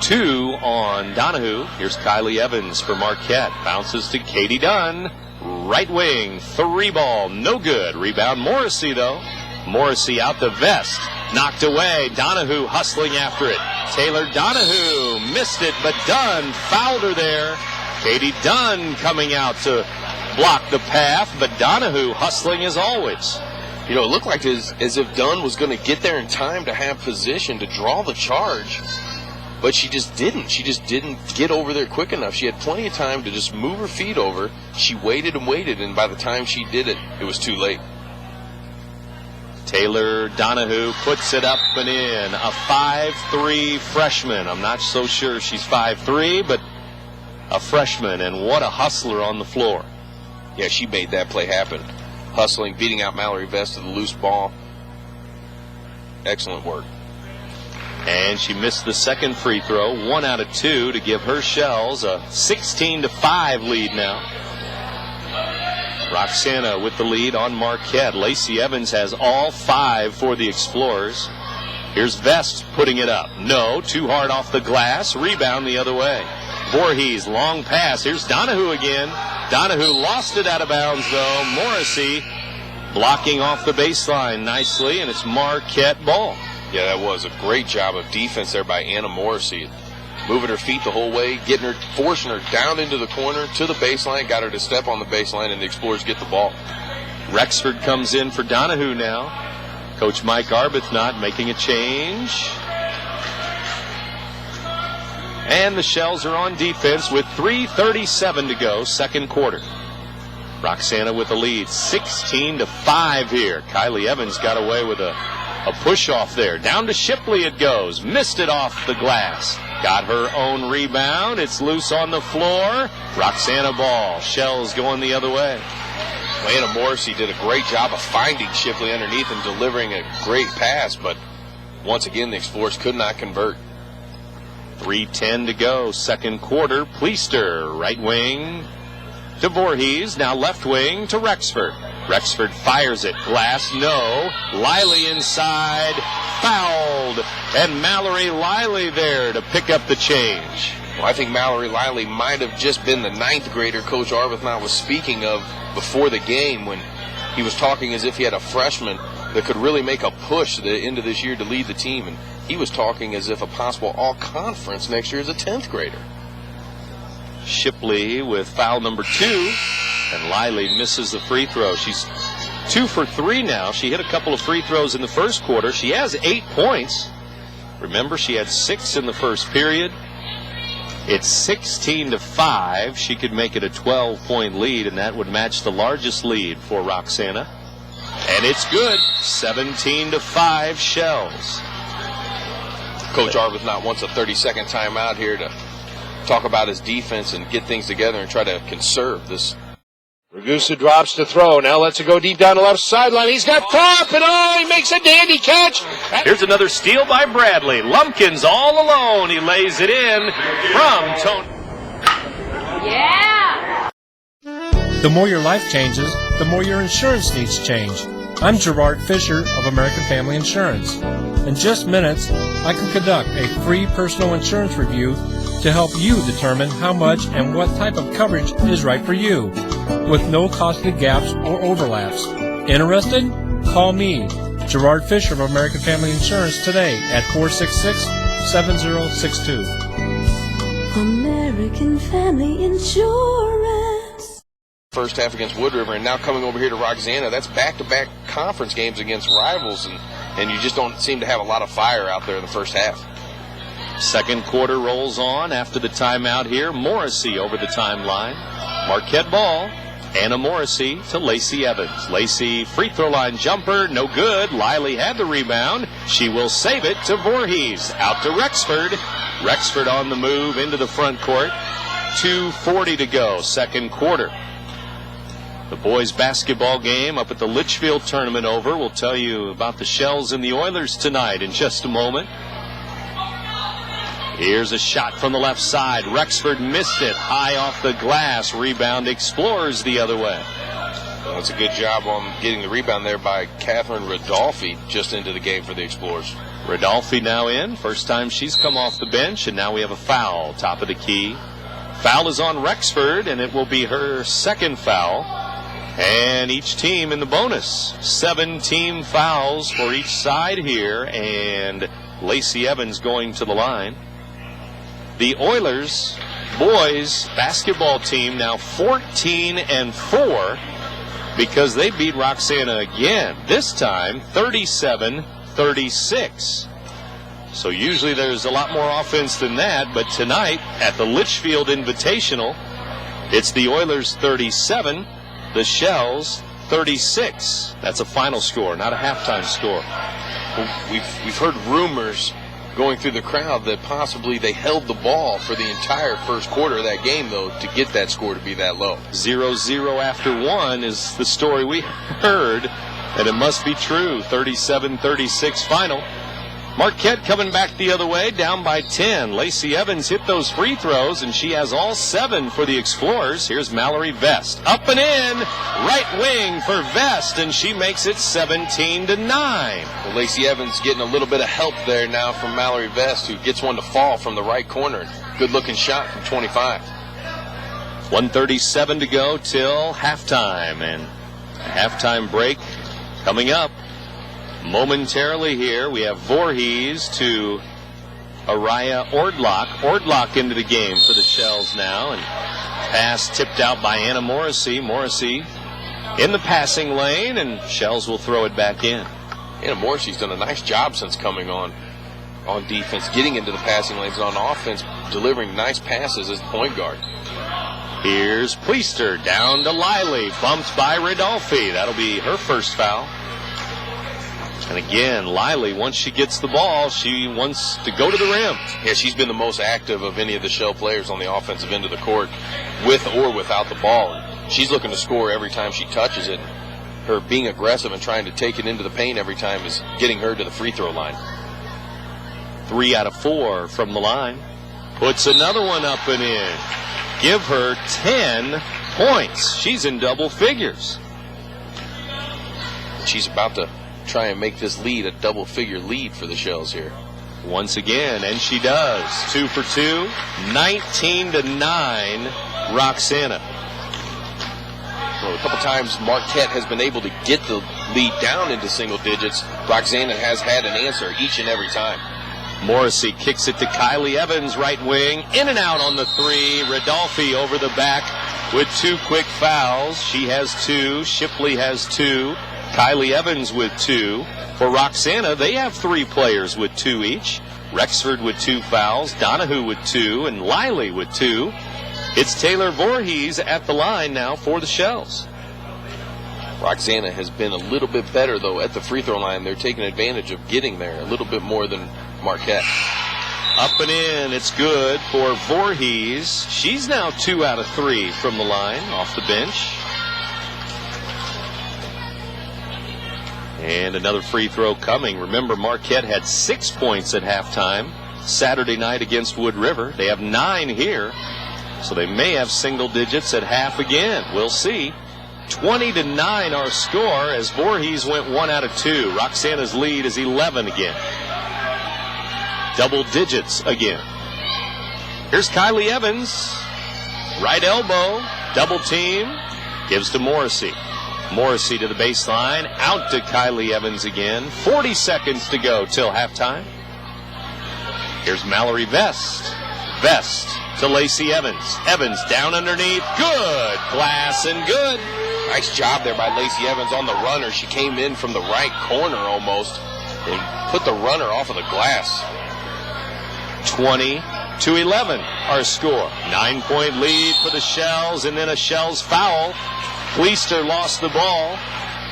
2 on Donahue. Here's Kylie Evans for Marquette. Bounces to Katie Dunn. Right wing, 3 ball, no good. Rebound Morrissey, though. Morrissey out the Vest. Knocked away. Donahue hustling after it. Taylor Donahue missed it, but Dunn fouled her there. Katie Dunn coming out to block the path, but Donahue hustling as always. You know, it looked like as if Dunn was going to get there in time to have position to draw the charge. But she just didn't. She just didn't get over there quick enough. She had plenty of time to just move her feet over. She waited and waited, and by the time she did it, it was too late. Taylor Donahue puts it up and in. A 5'3" freshman. I'm not so sure she's 5'3", but a freshman, and what a hustler on the floor. Yeah, she made that play happen. Hustling, beating out Mallory Vest to the loose ball. Excellent work. And she missed the second free throw, 1 out of 2 to give her Shells a 16-5 lead now. Roxana with the lead on Marquette. Lacey Evans has all 5 for the Explorers. Here's Vest putting it up. No, too hard off the glass. Rebound the other way. Voorhees, long pass. Here's Donahue again. Donahue lost it out of bounds, though. Morrissey blocking off the baseline nicely, and it's Marquette ball. Yeah, that was a great job of defense there by Anna Morrissey. moving her feet the whole way, forcing her down into the corner to the baseline, got her to step on the baseline, and the Explorers get the ball. Rexford comes in for Donahue now. Coach Mike Arbuthnot making a change. And the Shells are on defense with 3:37 to go, second quarter. Roxana with the lead, 16-5 here. Kylie Evans got away with a push off there. Down to Shipley it goes. Missed it off the glass. Got her own rebound. It's loose on the floor. Roxana ball. Shells going the other way. Lana Morrissey did a great job of finding Shipley underneath and delivering a great pass, but once again the Explorers could not convert. 3:10 to go, second quarter. Pleister, right wing to Voorhees. Now left wing to Rexford. Rexford fires it. Glass, no. Liley inside. Fouled. And Mallory Liley there to pick up the change. Well, I think Mallory Liley might have just been the ninth grader Coach Arbuthnot was speaking of before the game when he was talking as if he had a freshman that could really make a push the end of this year to lead the team. And he was talking as if a possible all-conference next year is a 10th grader. Shipley with foul number 2, and Liley misses the free throw. She's 2 for 3 now. She hit a couple of free throws in the first quarter. She has 8 points. Remember, she had 6 in the first period. It's 16-5. She could make it a 12-point lead, and that would match the largest lead for Roxana. And it's good. 17-5 Shells. Coach Arbuthnot wants a 30-second timeout here to talk about his defense and get things together and try to conserve this. Ragusa drops to throw. Now lets it go deep down the left sideline. He's got Thorpe, and he makes a dandy catch. Here's another steal by Bradley. Lumpkins all alone. He lays it in from Tony. Yeah! The more your life changes, the more your insurance needs change. I'm Gerard Fisher of American Family Insurance. In just minutes, I can conduct a free personal insurance review to help you determine how much and what type of coverage is right for you, with no costly gaps or overlaps. Interested? Call me, Gerard Fisher of American Family Insurance, today at 466-7062. American Family Insurance. First half against Wood River, and now coming over here to Roxana. That's back-to-back conference games against rivals, and you just don't seem to have a lot of fire out there in the first half. Second quarter rolls on after the timeout here. Morrissey over the timeline. Marquette ball. Anna Morrissey to Lacey Evans. Lacey free throw line jumper, no good. Liley had the rebound. She will save it to Voorhees. Out to Rexford. Rexford on the move into the front court. 2:40 to go, second quarter. The boys basketball game up at the Litchfield tournament over. We'll tell you about the Shells and the Oilers tonight in just a moment. Here's a shot from the left side. Rexford missed it high off the glass. Rebound Explorers the other way. Well, that's a good job on getting the rebound there by Catherine Rodolfi just into the game for the Explorers. Rodolfi now in. First time she's come off the bench, and now we have a foul. Top of the key. Foul is on Rexford, and it will be her second foul. And each team in the bonus. 7 team fouls for each side here, and Lacey Evans going to the line. The Oilers boys basketball team now 14-4 because they beat Roxana again. This time 37-36. So usually there's a lot more offense than that, but tonight at the Litchfield Invitational, it's the Oilers 37, the Shells 36. That's a final score, not a halftime score. Well, we've heard rumors going through the crowd that possibly they held the ball for the entire first quarter of that game, though, to get that score to be that low. 0-0 after 1 is the story we heard, and it must be true. 37-36 final. Marquette coming back the other way, down by 10. Lacey Evans hit those free throws, and she has all 7 for the Explorers. Here's Mallory Vest. Up and in. Right wing for Vest, and she makes it 17-9. Well, Lacey Evans getting a little bit of help there now from Mallory Vest, who gets one to fall from the right corner. Good-looking shot from 25. 1:37 to go till halftime, and a halftime break coming up. Momentarily here, we have Voorhees to Araya Ordlock. Ordlock into the game for the Shells now, and pass tipped out by Anna Morrissey. Morrissey in the passing lane, and Shells will throw it back in. Anna Morrissey's done a nice job since coming on defense, getting into the passing lanes, and on offense, delivering nice passes as the point guard. Here's Pleister down to Liley, bumped by Ridolfi. That'll be her first foul. And again, Liley, once she gets the ball, she wants to go to the rim. Yeah, she's been the most active of any of the Shell players on the offensive end of the court, with or without the ball. And she's looking to score every time she touches it. Her being aggressive and trying to take it into the paint every time is getting her to the free throw line. 3 out of 4 from the line. Puts another one up and in. Give her 10 points. She's in double figures. She's about to try and make this lead a double-figure lead for the Shells here. Once again, and she does. 2 for 2, 19-9, Roxana. Well, a couple times Marquette has been able to get the lead down into single digits. Roxana has had an answer each and every time. Morrissey kicks it to Kylie Evans, right wing, in and out on the 3. Ridolfi over the back with 2 quick fouls. She has 2. Shipley has 2. Kylie Evans with 2. For Roxana, they have 3 players with 2 each. Rexford with 2 fouls, Donahue with 2, and Liley with 2. It's Taylor Voorhees at the line now for the Shells. Roxana has been a little bit better, though, at the free throw line. They're taking advantage of getting there a little bit more than Marquette. Up and in, it's good for Voorhees. She's now 2 out of 3 from the line, off the bench. And another free throw coming. Remember, Marquette had 6 points at halftime Saturday night against Wood River. They have 9 here, so they may have single digits at half again. We'll see. 20-9 our score as Voorhees went 1 out of 2. Roxana's lead is 11 again. Double digits again. Here's Kylie Evans. Right elbow. Double team. Gives to Morrissey. Morrissey to the baseline. Out to Kylie Evans again. 40 seconds to go till halftime. Here's Mallory Vest. Vest to Lacey Evans. Evans down underneath. Good. Glass and good. Nice job there by Lacey Evans on the runner. She came in from the right corner almost and put the runner off of the glass. 20-11 our score. 9-point lead for the Shells, and then a Shells foul. Pleister lost the ball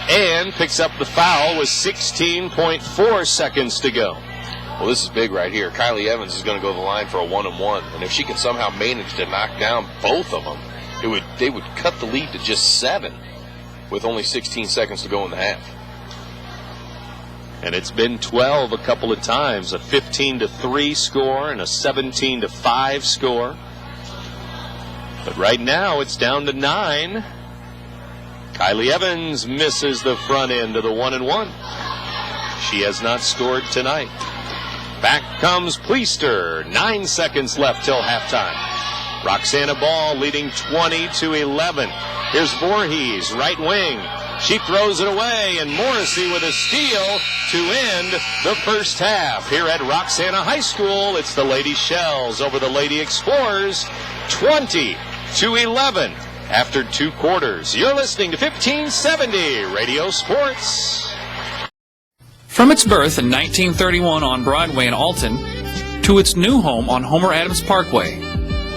and picks up the foul with 16.4 seconds to go. Well, this is big right here. Kylie Evans is going to go to the line for a 1-and-1, and if she can somehow manage to knock down both of them, they would cut the lead to just 7 with only 16 seconds to go in the half. And it's been 12 a couple of times, a 15-3 score and a 17-5 score. But right now it's down to 9. Kylie Evans misses the front end of the 1-and-1. She has not scored tonight. Back comes Pleister. 9 seconds left till halftime. Roxana ball leading 20-11. Here's Voorhees, right wing. She throws it away, and Morrissey with a steal to end the first half. Here at Roxana High School, it's the Lady Shells over the Lady Explorers, 20-11 after 2 quarters. You're listening to 1570 Radio Sports. From its birth in 1931 on Broadway in Alton to its new home on Homer Adams Parkway,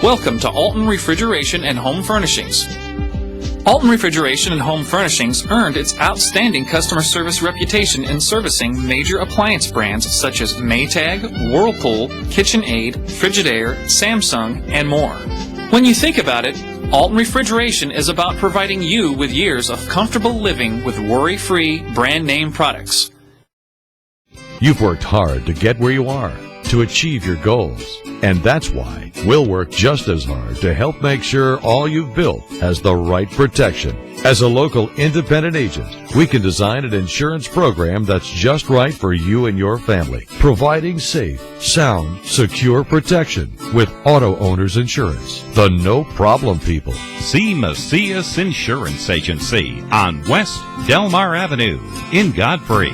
welcome to Alton Refrigeration and Home Furnishings. Alton Refrigeration and Home Furnishings earned its outstanding customer service reputation in servicing major appliance brands such as Maytag, Whirlpool, KitchenAid, Frigidaire, Samsung, and more. When you think about it, Alton Refrigeration is about providing you with years of comfortable living with worry-free brand name products. You've worked hard to get where you are, to achieve your goals. And that's why we'll work just as hard to help make sure all you've built has the right protection. As a local independent agent, we can design an insurance program that's just right for you and your family, providing safe, sound, secure protection with Auto Owners Insurance, the no-problem people. See Macias Insurance Agency on West Delmar Avenue in Godfrey.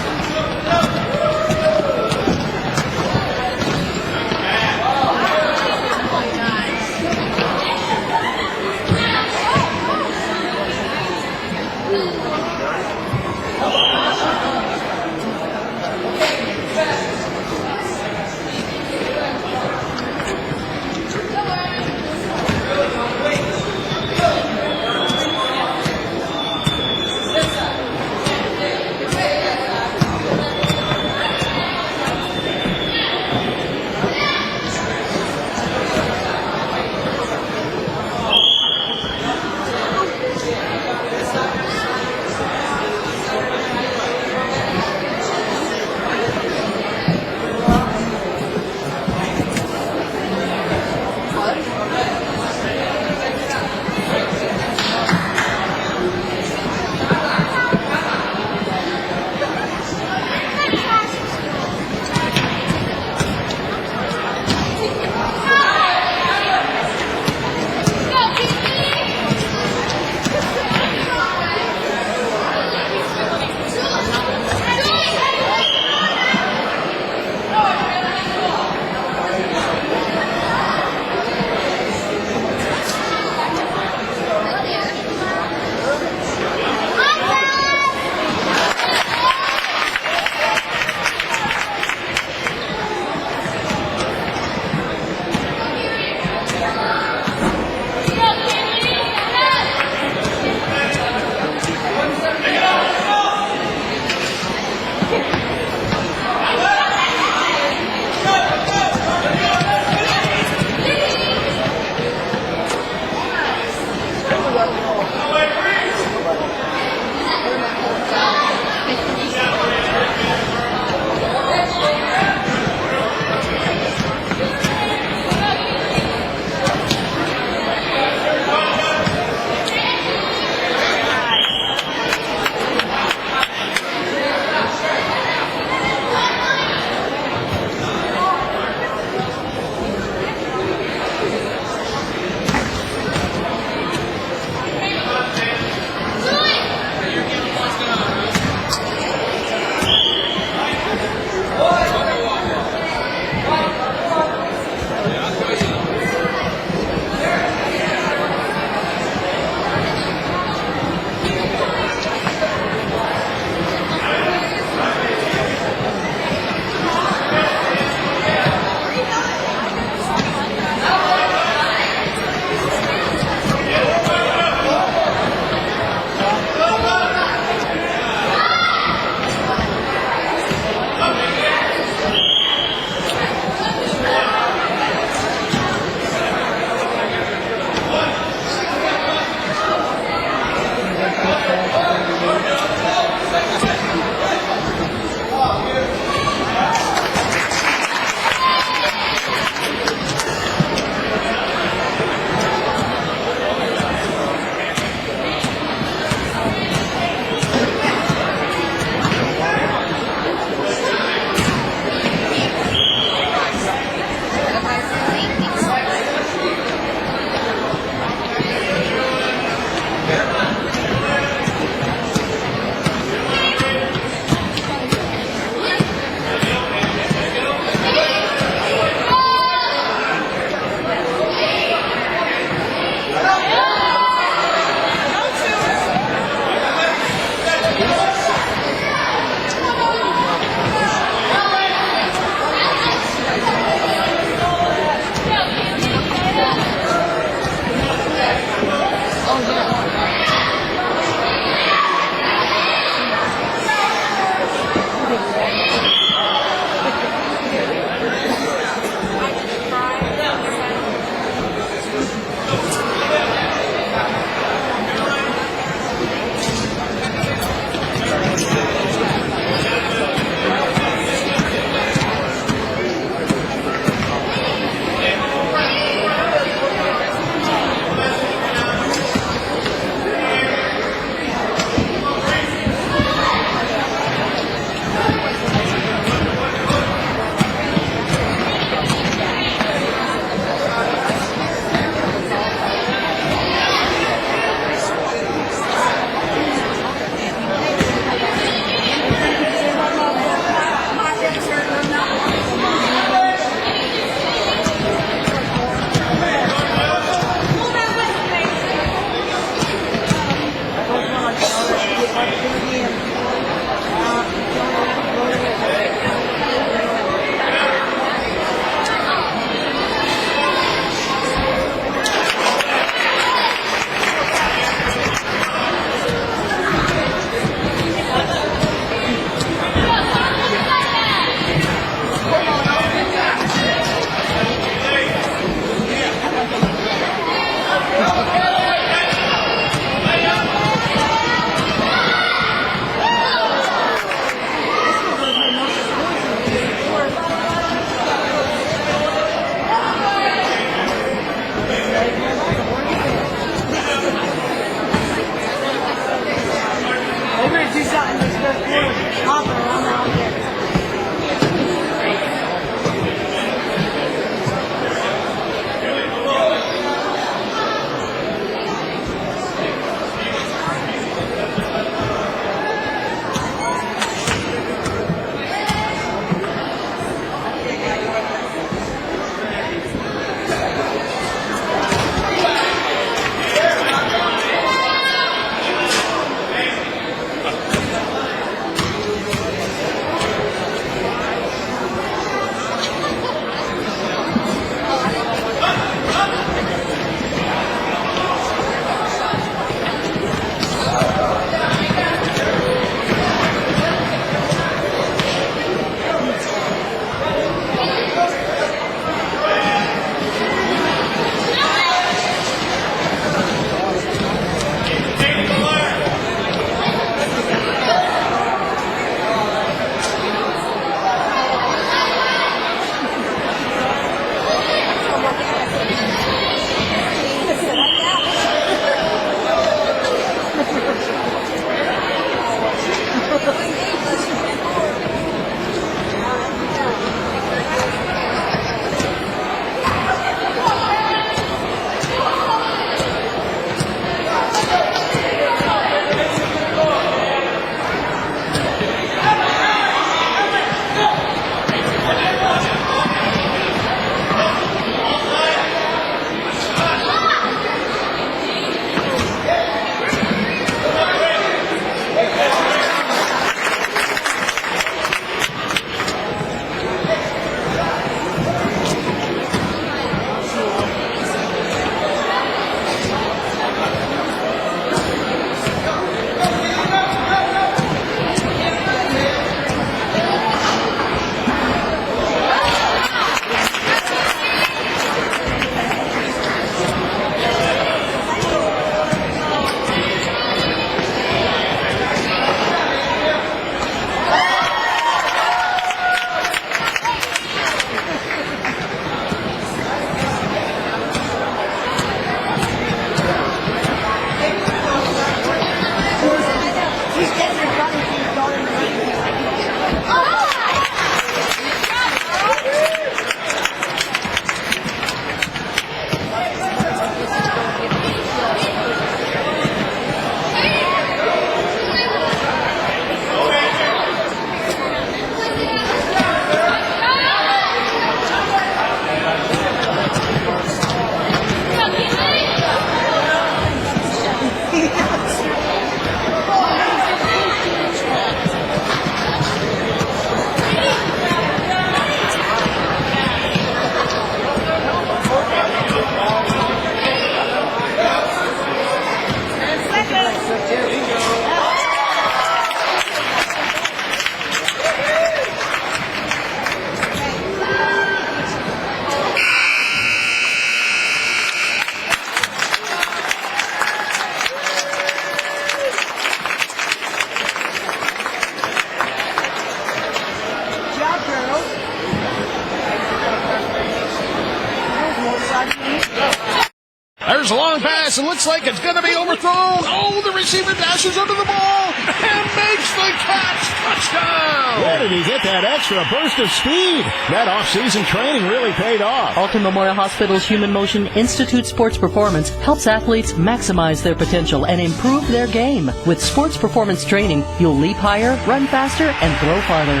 There's a long pass, and looks like it's going to be overthrown. Oh, the receiver dashes under the ball and makes the catch. Touchdown! Where did he get that extra burst of speed? That off-season training really paid off. Alton Memorial Hospital's Human Motion Institute Sports Performance helps athletes maximize their potential and improve their game. With sports performance training, you'll leap higher, run faster, and throw farther.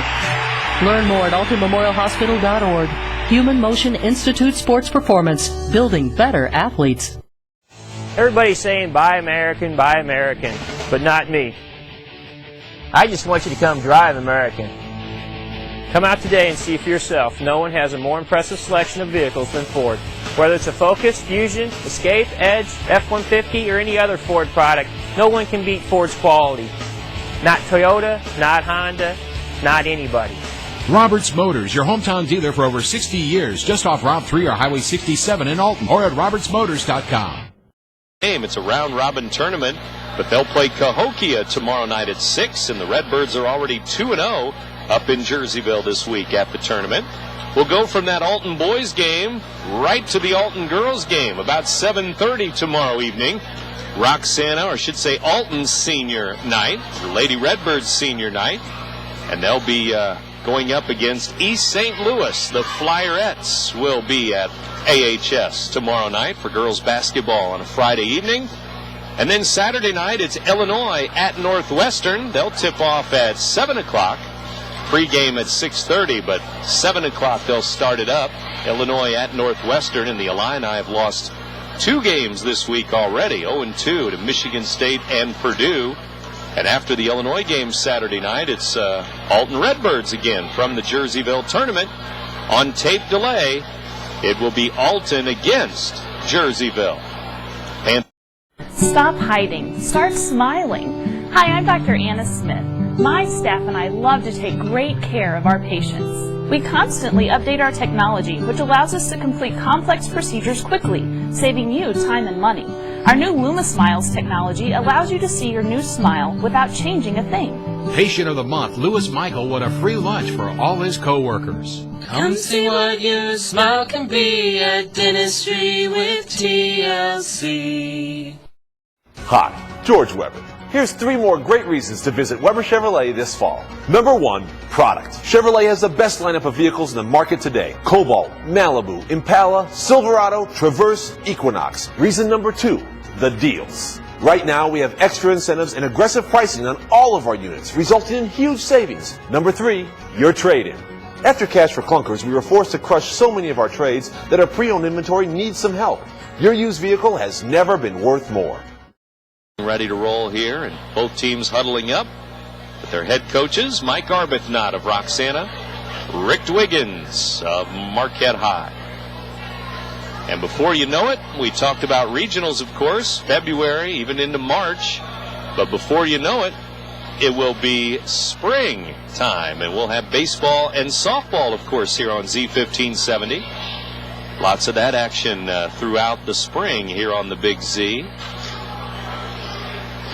Learn more at altonmemorialhospital.org. Human Motion Institute Sports Performance, building better athletes. Everybody's saying buy American, but not me. I just want you to come drive American. Come out today and see for yourself. No one has a more impressive selection of vehicles than Ford. Whether it's a Focus, Fusion, Escape, Edge, F-150, or any other Ford product, no one can beat Ford's quality. Not Toyota, not Honda, not anybody. Roberts Motors, your hometown dealer for over 60 years, just off Route 3 or Highway 67 in Alton, or at RiverBender.com. It's a round-robin tournament, but they'll play Cahokia tomorrow night at 6, and the Redbirds are already 2-0 up in Jerseyville this week at the tournament. We'll go from that Alton boys game right to the Alton girls game about 7:30 tomorrow evening. Roxana, or I should say Alton's senior night, Lady Redbirds senior night, and they'll be going up against East St. Louis. The Flyerettes will be at AHS tomorrow night for girls basketball on a Friday evening. And then Saturday night, it's Illinois at Northwestern. They'll tip off at 7 o'clock. Pre-game at 6:30, but 7 o'clock they'll start it up. Illinois at Northwestern, and the Illini have lost 2 games this week already, 0-2 to Michigan State and Purdue. And after the Illinois game Saturday night, it's Alton Redbirds again from the Jerseyville tournament. On tape delay, it will be Alton against Jerseyville. And Stop hiding. Start smiling. Hi, I'm Dr. Anna Smith. My staff and I love to take great care of our patients. We constantly update our technology, which allows us to complete complex procedures quickly, saving you time and money. Our new LumaSmiles technology allows you to see your new smile without changing a thing. Patient of the Month, Lewis Michael won a free lunch for all his co-workers. Come see what your smile can be at Dentistry with TLC. Hi, George Weber. Here's 3 more great reasons to visit Weber Chevrolet this fall. Number 1, product. Chevrolet has the best lineup of vehicles in the market today. Cobalt, Malibu, Impala, Silverado, Traverse, Equinox. Reason number 2, the deals. Right now, we have extra incentives and aggressive pricing on all of our units, resulting in huge savings. Number 3, your trade-in. After Cash for Clunkers, we were forced to crush so many of our trades that our pre-owned inventory needs some help. Your used vehicle has never been worth more. ready to roll here, and both teams huddling up with their head coaches, Mike Arbuthnot of Roxana, Rick Dwiggins of Marquette High. And before you know it, we talked about regionals, of course, February, even into March. But before you know it, it will be spring time, and we'll have baseball and softball, of course, here on Z1570. Lots of that action throughout the spring here on the Big Z.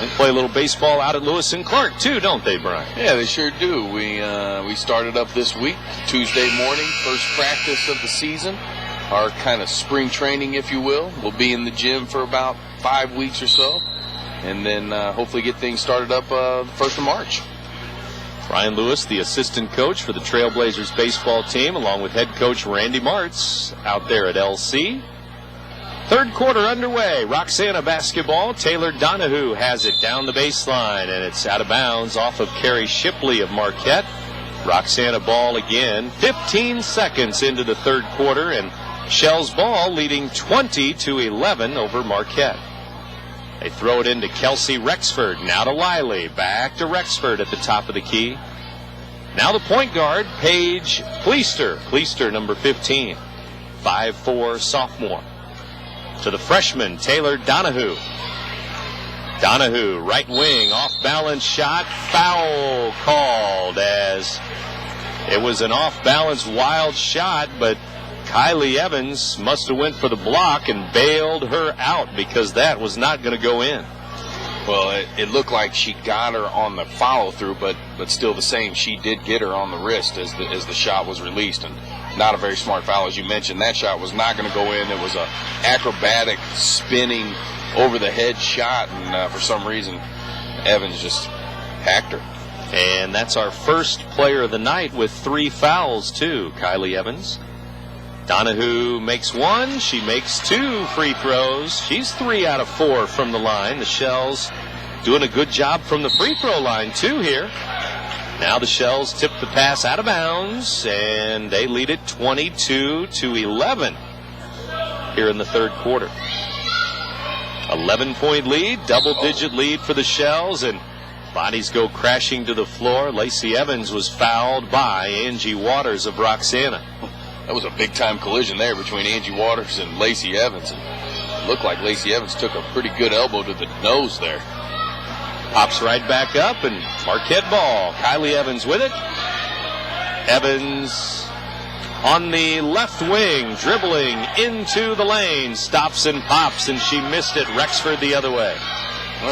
They play a little baseball out at Lewis and Clark, too, don't they, Brian? Yeah, they sure do. We started up this week, Tuesday morning, first practice of the season. Our kind of spring training, if you will. We'll be in the gym for about 5 weeks or so, and then hopefully get things started up the 1st of March. Brian Lewis, the assistant coach for the Trailblazers baseball team, along with head coach Randy Martz out there at LC. Third quarter underway. Roxana basketball. Taylor Donahue has it down the baseline, and it's out of bounds off of Carrie Shipley of Marquette. Roxana ball again. 15 seconds into the third quarter, and Shell's ball leading 20-11 over Marquette. They throw it into Kelsey Rexford. Now to Wiley. Back to Rexford at the top of the key. Now the point guard, Paige Pleaster. Pleaster, number 15. 5'4" sophomore. To the freshman, Taylor Donahue. Donahue, right wing, off-balance shot, foul called as it was an off-balance wild shot, but Kylie Evans must have went for the block and bailed her out because that was not going to go in. Well, it looked like she got her on the follow-through, but still the same. She did get her on the wrist as the shot was released, and not a very smart foul, as you mentioned. That shot was not going to go in. It was a acrobatic, spinning, over-the-head shot, and for some reason, Evans just hacked her. And that's our first player of the night with 3 fouls, too, Kylie Evans. Donahue makes 1. She makes 2 free throws. She's 3 out of 4 from the line. The Shells doing a good job from the free throw line, too, here. Now the Shells tip the pass out of bounds, and they lead it 22-11 here in the third quarter. 11-point lead, double-digit lead for the Shells, and bodies go crashing to the floor. Lacey Evans was fouled by Angie Waters of Roxana. That was a big-time collision there between Angie Waters and Lacey Evans. And it looked like Lacey Evans took a pretty good elbow to the nose there. Pops right back up, and Marquette ball. Kylie Evans with it. Evans on the left wing, dribbling into the lane. Stops and pops, and she missed it. Rexford the other way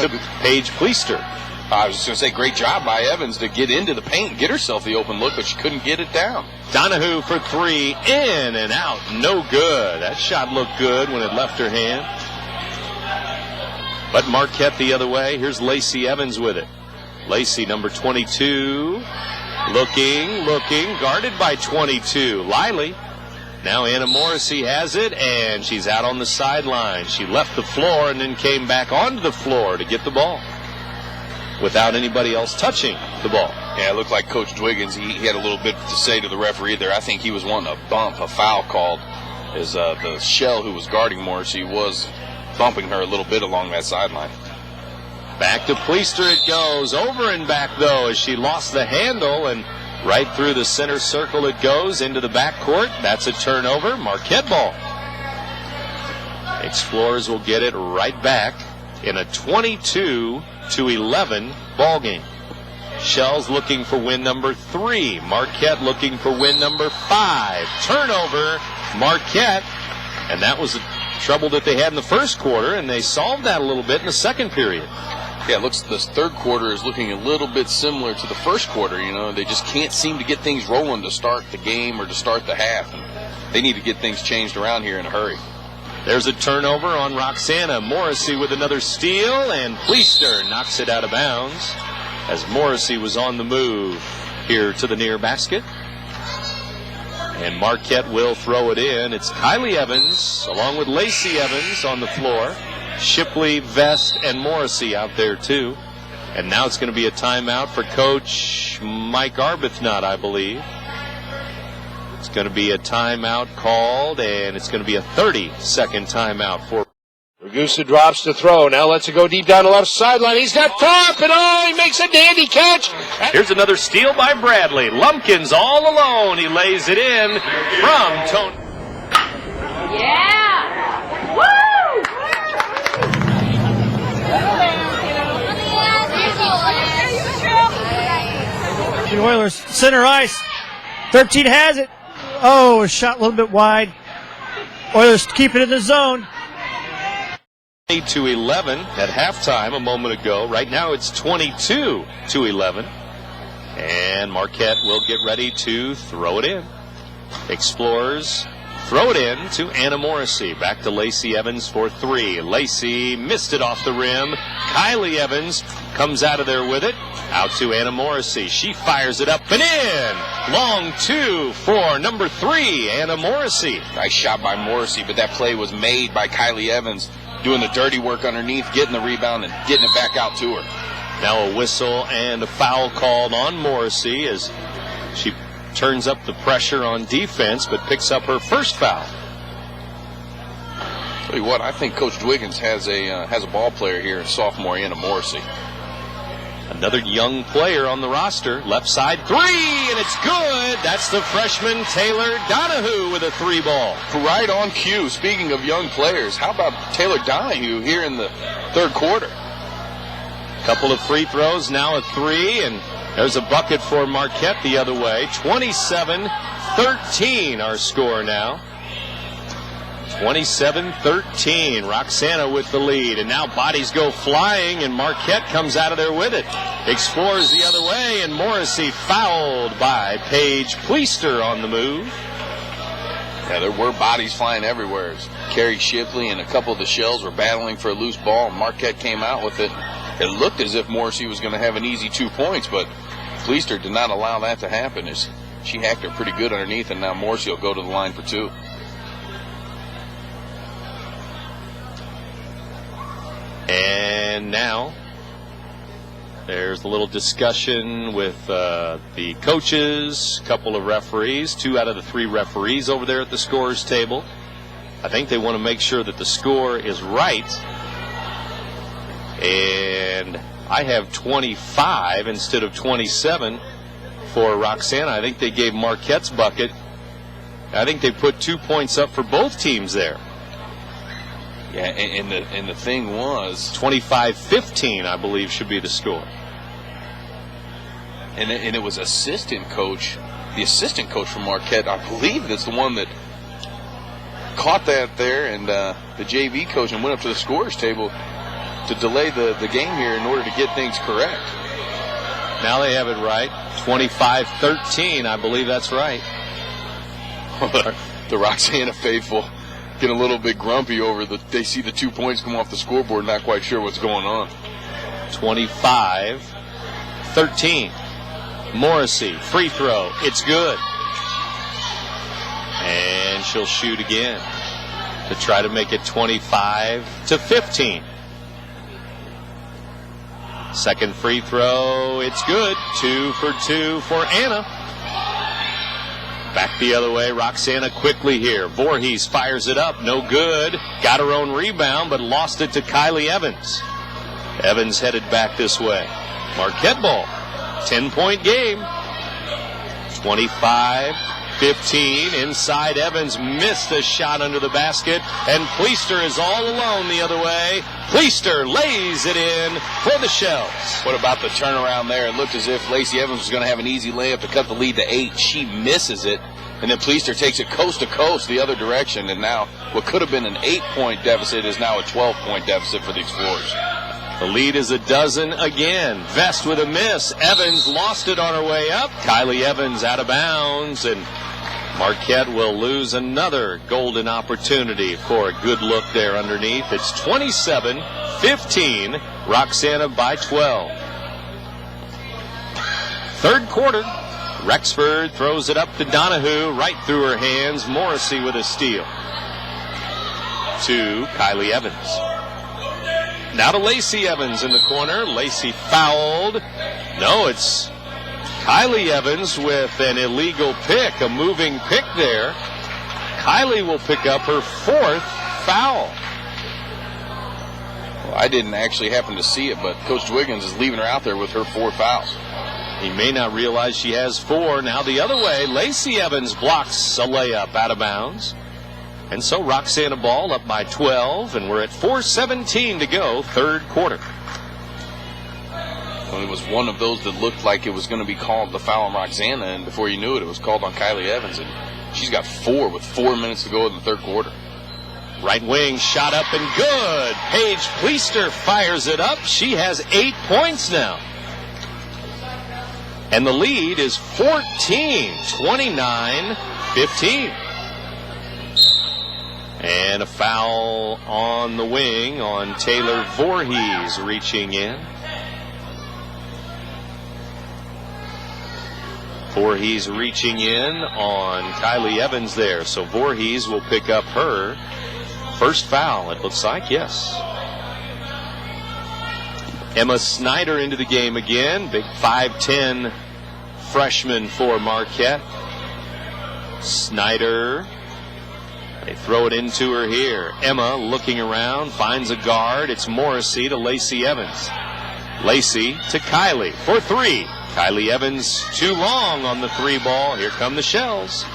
to Paige Pleister. I was just going to say, great job by Evans to get into the paint and get herself the open look, but she couldn't get it down. Donahue for 3, in and out, no good. That shot looked good when it left her hand. But Marquette the other way. Here's Lacey Evans with it. Lacey, number 22, looking, guarded by 22. Liley. Now Anna Morrissey has it, and she's out on the sideline. She left the floor and then came back onto the floor to get the ball without anybody else touching the ball. Yeah, it looked like Coach Dwiggins, he had a little bit to say to the referee there. I think he was wanting a foul called, as the Shell who was guarding Morrissey was bumping her a little bit along that sideline. Back to Pleister it goes. Over and back, though, as she lost the handle, and right through the center circle it goes into the backcourt. That's a turnover. Marquette ball. Explorers will get it right back in a 22-11 ball game. Shells looking for win number 3. Marquette looking for win number 5. Turnover, Marquette. And that was the trouble that they had in the first quarter, and they solved that a little bit in the second period. Yeah, it looks this third quarter is looking a little bit similar to the first quarter. You know, they just can't seem to get things rolling to start the game or to start the half. And they need to get things changed around here in a hurry. There's a turnover on Roxana. Morrissey with another steal, and Pleister knocks it out of bounds as Morrissey was on the move here to the near basket. And Marquette will throw it in. It's Kylie Evans along with Lacey Evans on the floor. Shipley, Vest, and Morrissey out there too. And now it's going to be a timeout for Coach Mike Arbuthnot, I believe. It's going to be a timeout called, and it's going to be a 30-second timeout for Ragusa drops to throw. Now lets it go deep down the left sideline. He's got top, and he makes a dandy catch. Here's another steal by Bradley. Lumpkins all alone. He lays it in from Tony. Yeah! Woo! The Oilers center ice. 13 has it. Oh, a shot a little bit wide. Oilers keep it in the zone. 20-11 at halftime a moment ago. Right now it's 22-11. And Marquette will get ready to throw it in. Explorers throw it in to Anna Morrissey. Back to Lacey Evans for 3. Lacey missed it off the rim. Kylie Evans comes out of there with it. Out to Anna Morrissey. She fires it up and in. Long 2 for number 3, Anna Morrissey. Nice shot by Morrissey, but that play was made by Kylie Evans, doing the dirty work underneath, getting the rebound, and getting it back out to her. Now a whistle and a foul called on Morrissey as she turns up the pressure on defense, but picks up her first foul. Tell you what, I think Coach Dwiggins has a ball player here, sophomore Anna Morrissey. Another young player on the roster. Left side 3, and it's good. That's the freshman Taylor Donahue with a 3 ball. Right on cue. Speaking of young players, how about Taylor Donahue here in the third quarter? Couple of free throws, now a three, and there's a bucket for Marquette the other way. 27-13 our score now. 27-13. Roxana with the lead, and now bodies go flying, and Marquette comes out of there with it. Explores the other way, and Morrissey fouled by Paige Pleister on the move. Yeah, there were bodies flying everywhere. Carrie Shipley and a couple of the Shells were battling for a loose ball, and Marquette came out with it. It looked as if Morrissey was going to have an easy 2 points, but Pleister did not allow that to happen. As she hacked her pretty good underneath, and now Morrissey will go to the line for 2. And now there's a little discussion with the coaches, a couple of referees, 2 out of the 3 referees over there at the scorers table. I think they want to make sure that the score is right. And I have 25 instead of 27 for Roxana. I think they gave Marquette's bucket. I think they put 2 points up for both teams there. Yeah, and the thing was 25-15, I believe, should be the score. And it was the assistant coach from Marquette, I believe that's the one that caught that there, and the JV coach, and went up to the scorers table to delay the game here in order to get things correct. Now they have it right. 25-13, I believe that's right. The Roxana faithful get a little bit grumpy over they see the 2 points come off the scoreboard, not quite sure what's going on. 25-13. Morrissey, free throw. It's good. And she'll shoot again to try to make it 25-15. Second free throw. It's good. 2 for 2 for Anna. Back the other way. Roxana quickly here. Voorhees fires it up. No good. Got her own rebound, but lost it to Kylie Evans. Evans headed back this way. Marquette ball. 10-point game. 25-15. Inside, Evans missed a shot under the basket, and Pleister is all alone the other way. Pleister lays it in for the Shells. What about the turnaround there? It looked as if Lacey Evans was going to have an easy layup to cut the lead to 8. She misses it, and then Pleister takes it coast to coast the other direction, and now what could have been an 8-point deficit is now a 12-point deficit for the Explorers. The lead is a dozen again. Vest with a miss. Evans lost it on her way up. Kylie Evans out of bounds, and Marquette will lose another golden opportunity for a good look there underneath. It's 27-15. Roxana by 12. Third quarter. Rexford throws it up to Donahue, right through her hands. Morrissey with a steal. To Kylie Evans. Now to Lacey Evans in the corner. Lacey fouled. No, it's Kylie Evans with an illegal pick, a moving pick there. Kylie will pick up her 4th foul. Well, I didn't actually happen to see it, but Coach Wiggins is leaving her out there with her 4 fouls. He may not realize she has 4. Now the other way, Lacey Evans blocks a layup out of bounds. And so Roxana ball up by 12, and we're at 4:17 to go, third quarter. Well, it was one of those that looked like it was going to be called the foul on Roxana, and before you knew it, it was called on Kylie Evans, and she's got 4 with 4 minutes to go in the third quarter. Right wing shot up and good. Paige Pleister fires it up. She has 8 points now. And the lead is 14, 29-15. And a foul on the wing on Taylor Voorhees reaching in. Voorhees reaching in on Kylie Evans there. So Voorhees will pick up her first foul, it looks like, yes. Emma Snyder into the game again. Big 5'10" freshman for Marquette. Snyder. They throw it into her here. Emma looking around, finds a guard. It's Morrissey to Lacey Evans. Lacey to Kylie for 3. Kylie Evans too long on the 3 ball. Here come the Shells.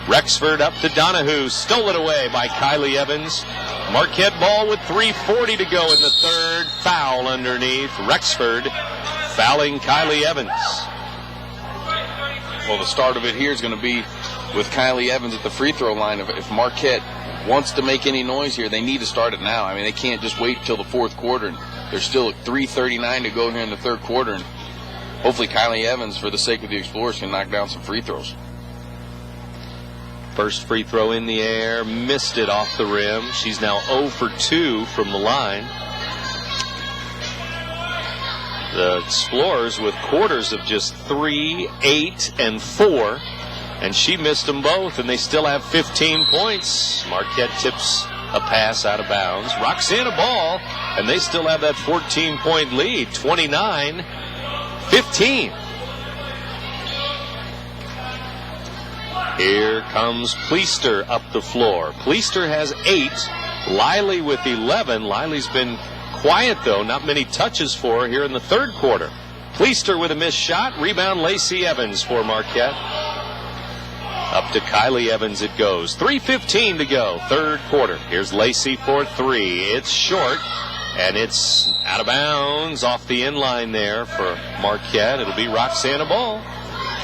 Rexford up to Donahue. Stole it away by Kylie Evans. Marquette ball with 3:40 to go in the third. Foul underneath. Rexford fouling Kylie Evans. Well, the start of it here is going to be with Kylie Evans at the free throw line. If Marquette wants to make any noise here, they need to start it now. I mean, they can't just wait until the fourth quarter. And there's still 3:39 to go here in the third quarter. And hopefully Kylie Evans, for the sake of the Explorers, can knock down some free throws. First free throw in the air, missed it off the rim. She's now 0 for 2 from the line. The Explorers with quarters of just 3, 8, and 4. And she missed them both, and they still have 15 points. Marquette tips a pass out of bounds. Roxana ball, and they still have that 14-point lead, 29-15. Here comes Pleister up the floor. Pleister has 8. Liley with 11. Liley's been quiet, though. Not many touches for her here in the third quarter. Pleister with a missed shot. Rebound, Lacey Evans for Marquette. Up to Kylie Evans it goes. 3:15 to go, third quarter. Here's Lacey for 3. It's short, and it's out of bounds off the inline there for Marquette. It'll be Roxana ball.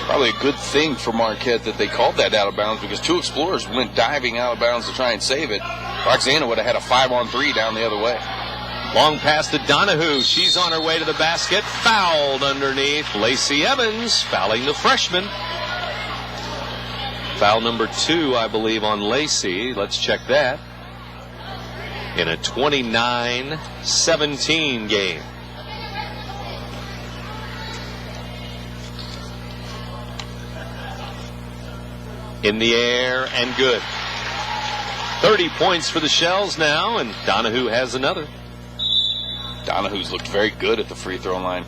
Probably a good thing for Marquette that they called that out of bounds, because 2 Explorers went diving out of bounds to try and save it. Roxana would have had a 5-on-3 down the other way. Long pass to Donahue. She's on her way to the basket. Fouled underneath. Lacey Evans fouling the freshman. Foul number 2, I believe, on Lacey. Let's check that. In a 29-17 game. In the air and good. 30 points for the Shells now, and Donahue has another. Donahue's looked very good at the free throw line.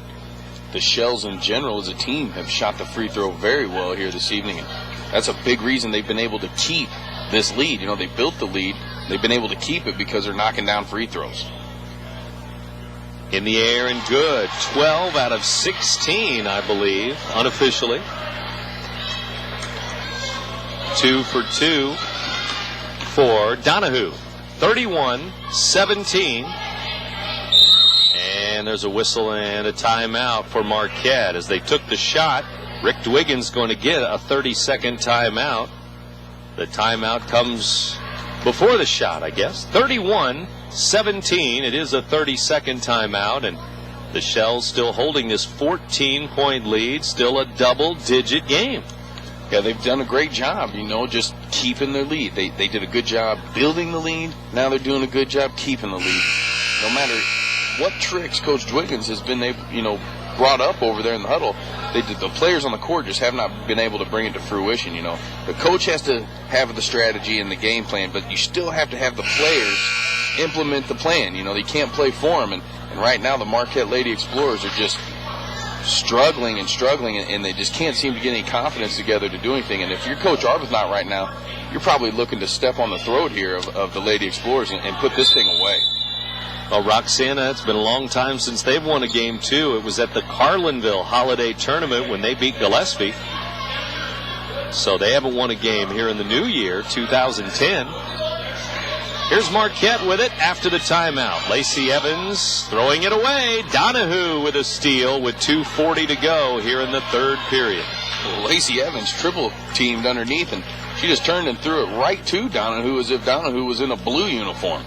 The Shells in general as a team have shot the free throw very well here this evening, and that's a big reason they've been able to keep this lead. You know, they built the lead. They've been able to keep it because they're knocking down free throws. In the air and good. 12 out of 16, I believe, unofficially. 2 for 2 for Donahue. 31-17. And there's a whistle and a timeout for Marquette. As they took the shot, Rick Dwiggen's going to get a 30-second timeout. The timeout comes before the shot, I guess. 31-17. It is a 30-second timeout, and the Shells still holding this 14-point lead, still a double-digit game. Yeah, they've done a great job, you know, just keeping their lead. They did a good job building the lead. Now they're doing a good job keeping the lead. No matter what tricks Coach Dwiggins has been able, brought up over there in the huddle, the players on the court just have not been able to bring it to fruition. The coach has to have the strategy and the game plan, but you still have to have the players implement the plan. They can't play for them, and right now the Marquette Lady Explorers are just struggling, and they just can't seem to get any confidence together to do anything. And if you're Coach Arbuthnot right now, you're probably looking to step on the throat here of the Lady Explorers and put this thing away. Well, Roxana, it's been a long time since they've won a game, too. It was at the Carlinville Holiday Tournament when they beat Gillespie. So they haven't won a game here in the new year, 2010. Here's Marquette with it after the timeout. Lacey Evans throwing it away. Donahue with a steal with 2:40 to go here in the third period. Well, Lacey Evans triple-teamed underneath, and she just turned and threw it right to Donahue as if Donahue was in a blue uniform.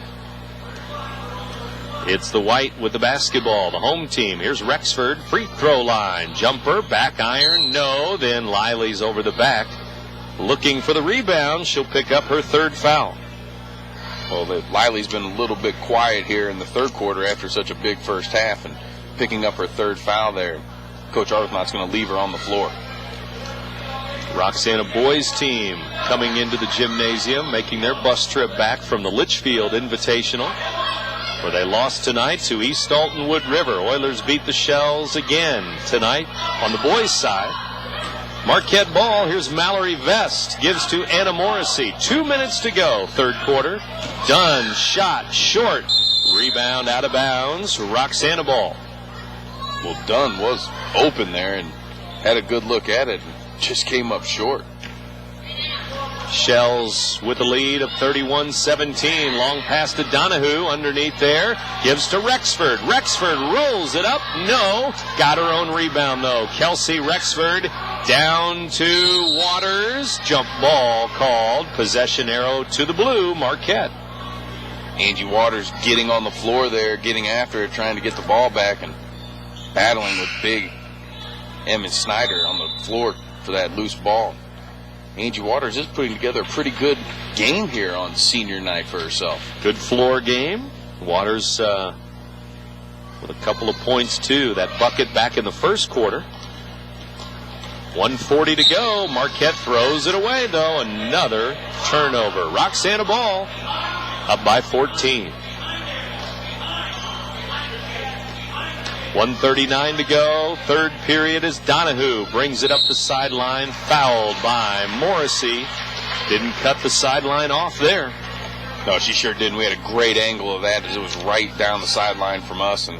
It's the white with the basketball, the home team. Here's Rexford, free throw line. Jumper, back iron, no. Then Liley's over the back. Looking for the rebound. She'll pick up her third foul. Well, Liley's been a little bit quiet here in the third quarter after such a big first half, and picking up her third foul there. Coach Arbuthnot's going to leave her on the floor. Roxana boys team coming into the gymnasium, making their bus trip back from the Litchfield Invitational, where they lost tonight to East Alton Wood River. Oilers beat the Shells again tonight on the boys' side. Marquette ball. Here's Mallory Vest. Gives to Anna Morrissey. 2 minutes to go, third quarter. Dunn, shot, short. Rebound out of bounds. Roxana ball. Well, Dunn was open there and had a good look at it. Just came up short. Shells with the lead of 31-17. Long pass to Donahue underneath there. Gives to Rexford. Rexford rolls it up. No. Got her own rebound, though. Kelsey Rexford down to Waters. Jump ball called. Possession arrow to the blue, Marquette. Angie Waters getting on the floor there, getting after it, trying to get the ball back and battling with big Emmett Snyder on the floor for that loose ball. Angie Waters is putting together a pretty good game here on senior night for herself. Good floor game. Waters with a couple of points, too. That bucket back in the first quarter. 1:40 to go. Marquette throws it away, though. Another turnover. Roxana ball up by 14. 1:39 to go. Third period as Donahue brings it up the sideline. Fouled by Morrissey. Didn't cut the sideline off there. No, she sure didn't. We had a great angle of that as it was right down the sideline from us. And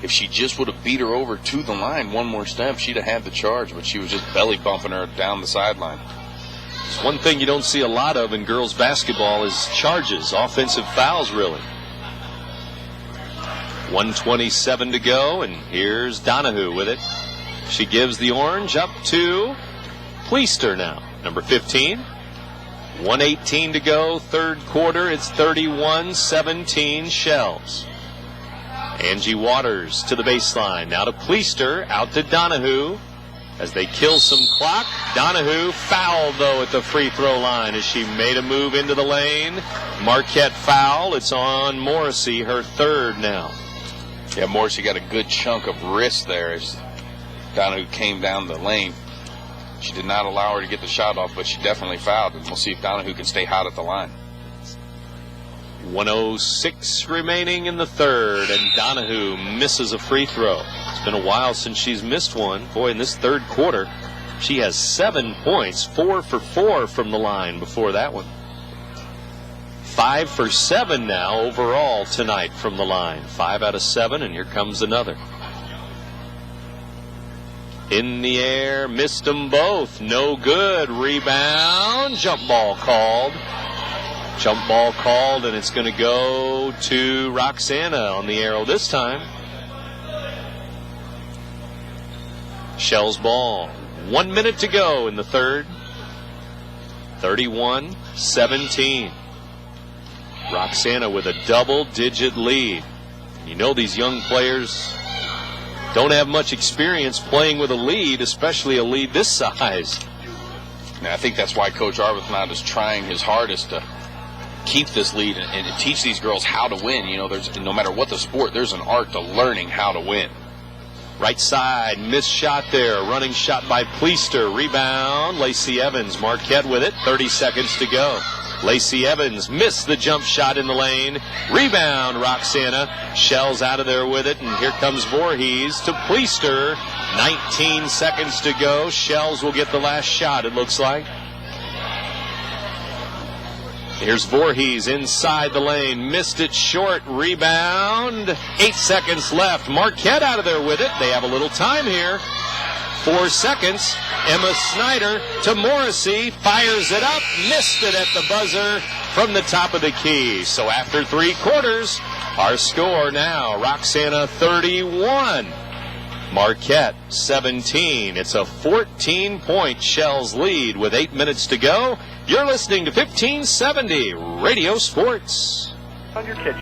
if she just would have beat her over to the line one more step, she'd have had the charge. But she was just belly bumping her down the sideline. It's one thing you don't see a lot of in girls basketball is charges, offensive fouls, really. 1:27 to go, and here's Donahue with it. She gives the orange up to Pleister now, number 15. 1:18 to go, third quarter. It's 31-17 Shells. Angie Waters to the baseline. Now to Pleister, out to Donahue. As they kill some clock, Donahue fouled, though, at the free throw line as she made a move into the lane. Marquette foul. It's on Morrissey, her third now. Yeah, Morrissey got a good chunk of wrist there as Donahue came down the lane. She did not allow her to get the shot off, but she definitely fouled, and we'll see if Donahue can stay hot at the line. 1:06 remaining in the third, and Donahue misses a free throw. It's been a while since she's missed one. Boy, in this third quarter, she has 7 points, 4 for 4 from the line before that one. 5 for 7 now overall tonight from the line. 5 out of 7, and here comes another. In the air, missed them both. No good. Rebound. Jump ball called. Jump ball called, and it's going to go to Roxana on the arrow this time. Shells ball. 1 minute to go in the third. 31-17. Roxana with a double-digit lead. You know these young players don't have much experience playing with a lead, especially a lead this size. And I think that's why Coach Arbuthnot is trying his hardest to keep this lead and to teach these girls how to win. You know, there's no matter what the sport, there's an art to learning how to win. Right side, missed shot there. Running shot by Pleister. Rebound, Lacey Evans. Marquette with it. 30 seconds to go. Lacey Evans missed the jump shot in the lane. Rebound, Roxana. Shells out of there with it, and here comes Voorhees to Pleister. 19 seconds to go. Shells will get the last shot, it looks like. Here's Voorhees inside the lane. Missed it short. Rebound. 8 seconds left. Marquette out of there with it. They have a little time here. 4 seconds. Emma Snyder to Morrissey. Fires it up. Missed it at the buzzer from the top of the key. So after 3 quarters, our score now, Roxana 31. Marquette 17. It's a 14-point Shells lead with 8 minutes to go. You're listening to 1570 Radio Sports. On your kitchen.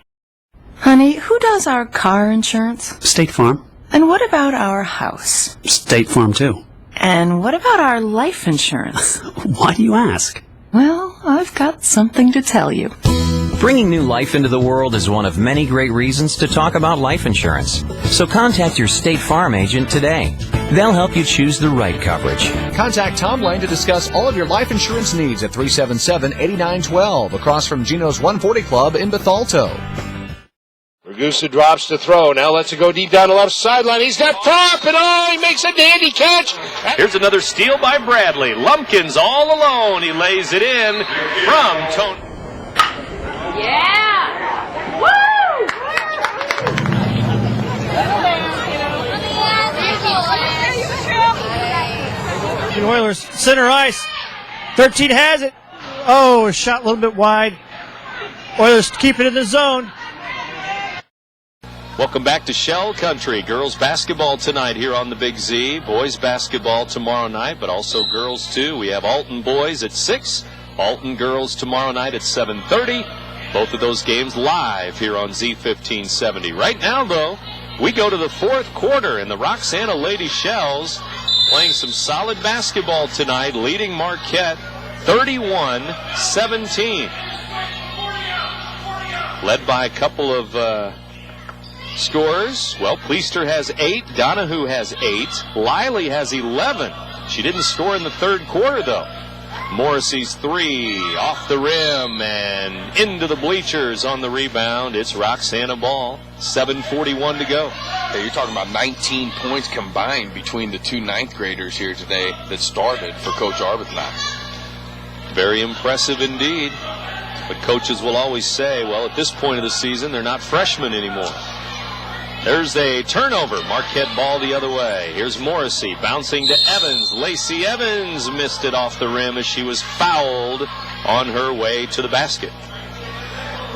Honey, who does our car insurance? State Farm. And what about our house? State Farm, too. And what about our life insurance? Why do you ask? Well, I've got something to tell you. Bringing new life into the world is one of many great reasons to talk about life insurance. So contact your State Farm agent today. They'll help you choose the right coverage. Contact Tom Lane to discuss all of your life insurance needs at 377-8912 across from Gino's 140 Club in Bethalto. Ragusa drops to throw. Now lets it go deep down the left sideline. He's got top, and he makes a dandy catch. Here's another steal by Bradley. Lumpkins all alone. He lays it in from Tony. Yeah! Woo! Oilers, center ice. 13 has it. Oh, a shot a little bit wide. Oilers keep it in the zone. Welcome back to Shell Country. Girls basketball tonight here on the Big Z. Boys basketball tomorrow night, but also girls too. We have Alton boys at 6, Alton girls tomorrow night at 7:30. Both of those games live here on Z1570. Right now, though, we go to the fourth quarter, and the Roxana Lady Shells playing some solid basketball tonight, leading Marquette 31-17. Led by a couple of scores. Well, Pleister has 8. Donahue has 8. Liley has 11. She didn't score in the third quarter, though. Morrissey's 3 off the rim and into the bleachers on the rebound. It's Roxana ball. 7:41 to go. Hey, you're talking about 19 points combined between the two ninth graders here today that started for Coach Arbuthnot. Very impressive indeed. But coaches will always say, well, at this point of the season, they're not freshmen anymore. There's a turnover. Marquette ball the other way. Here's Morrissey bouncing to Evans. Lacey Evans missed it off the rim as she was fouled on her way to the basket.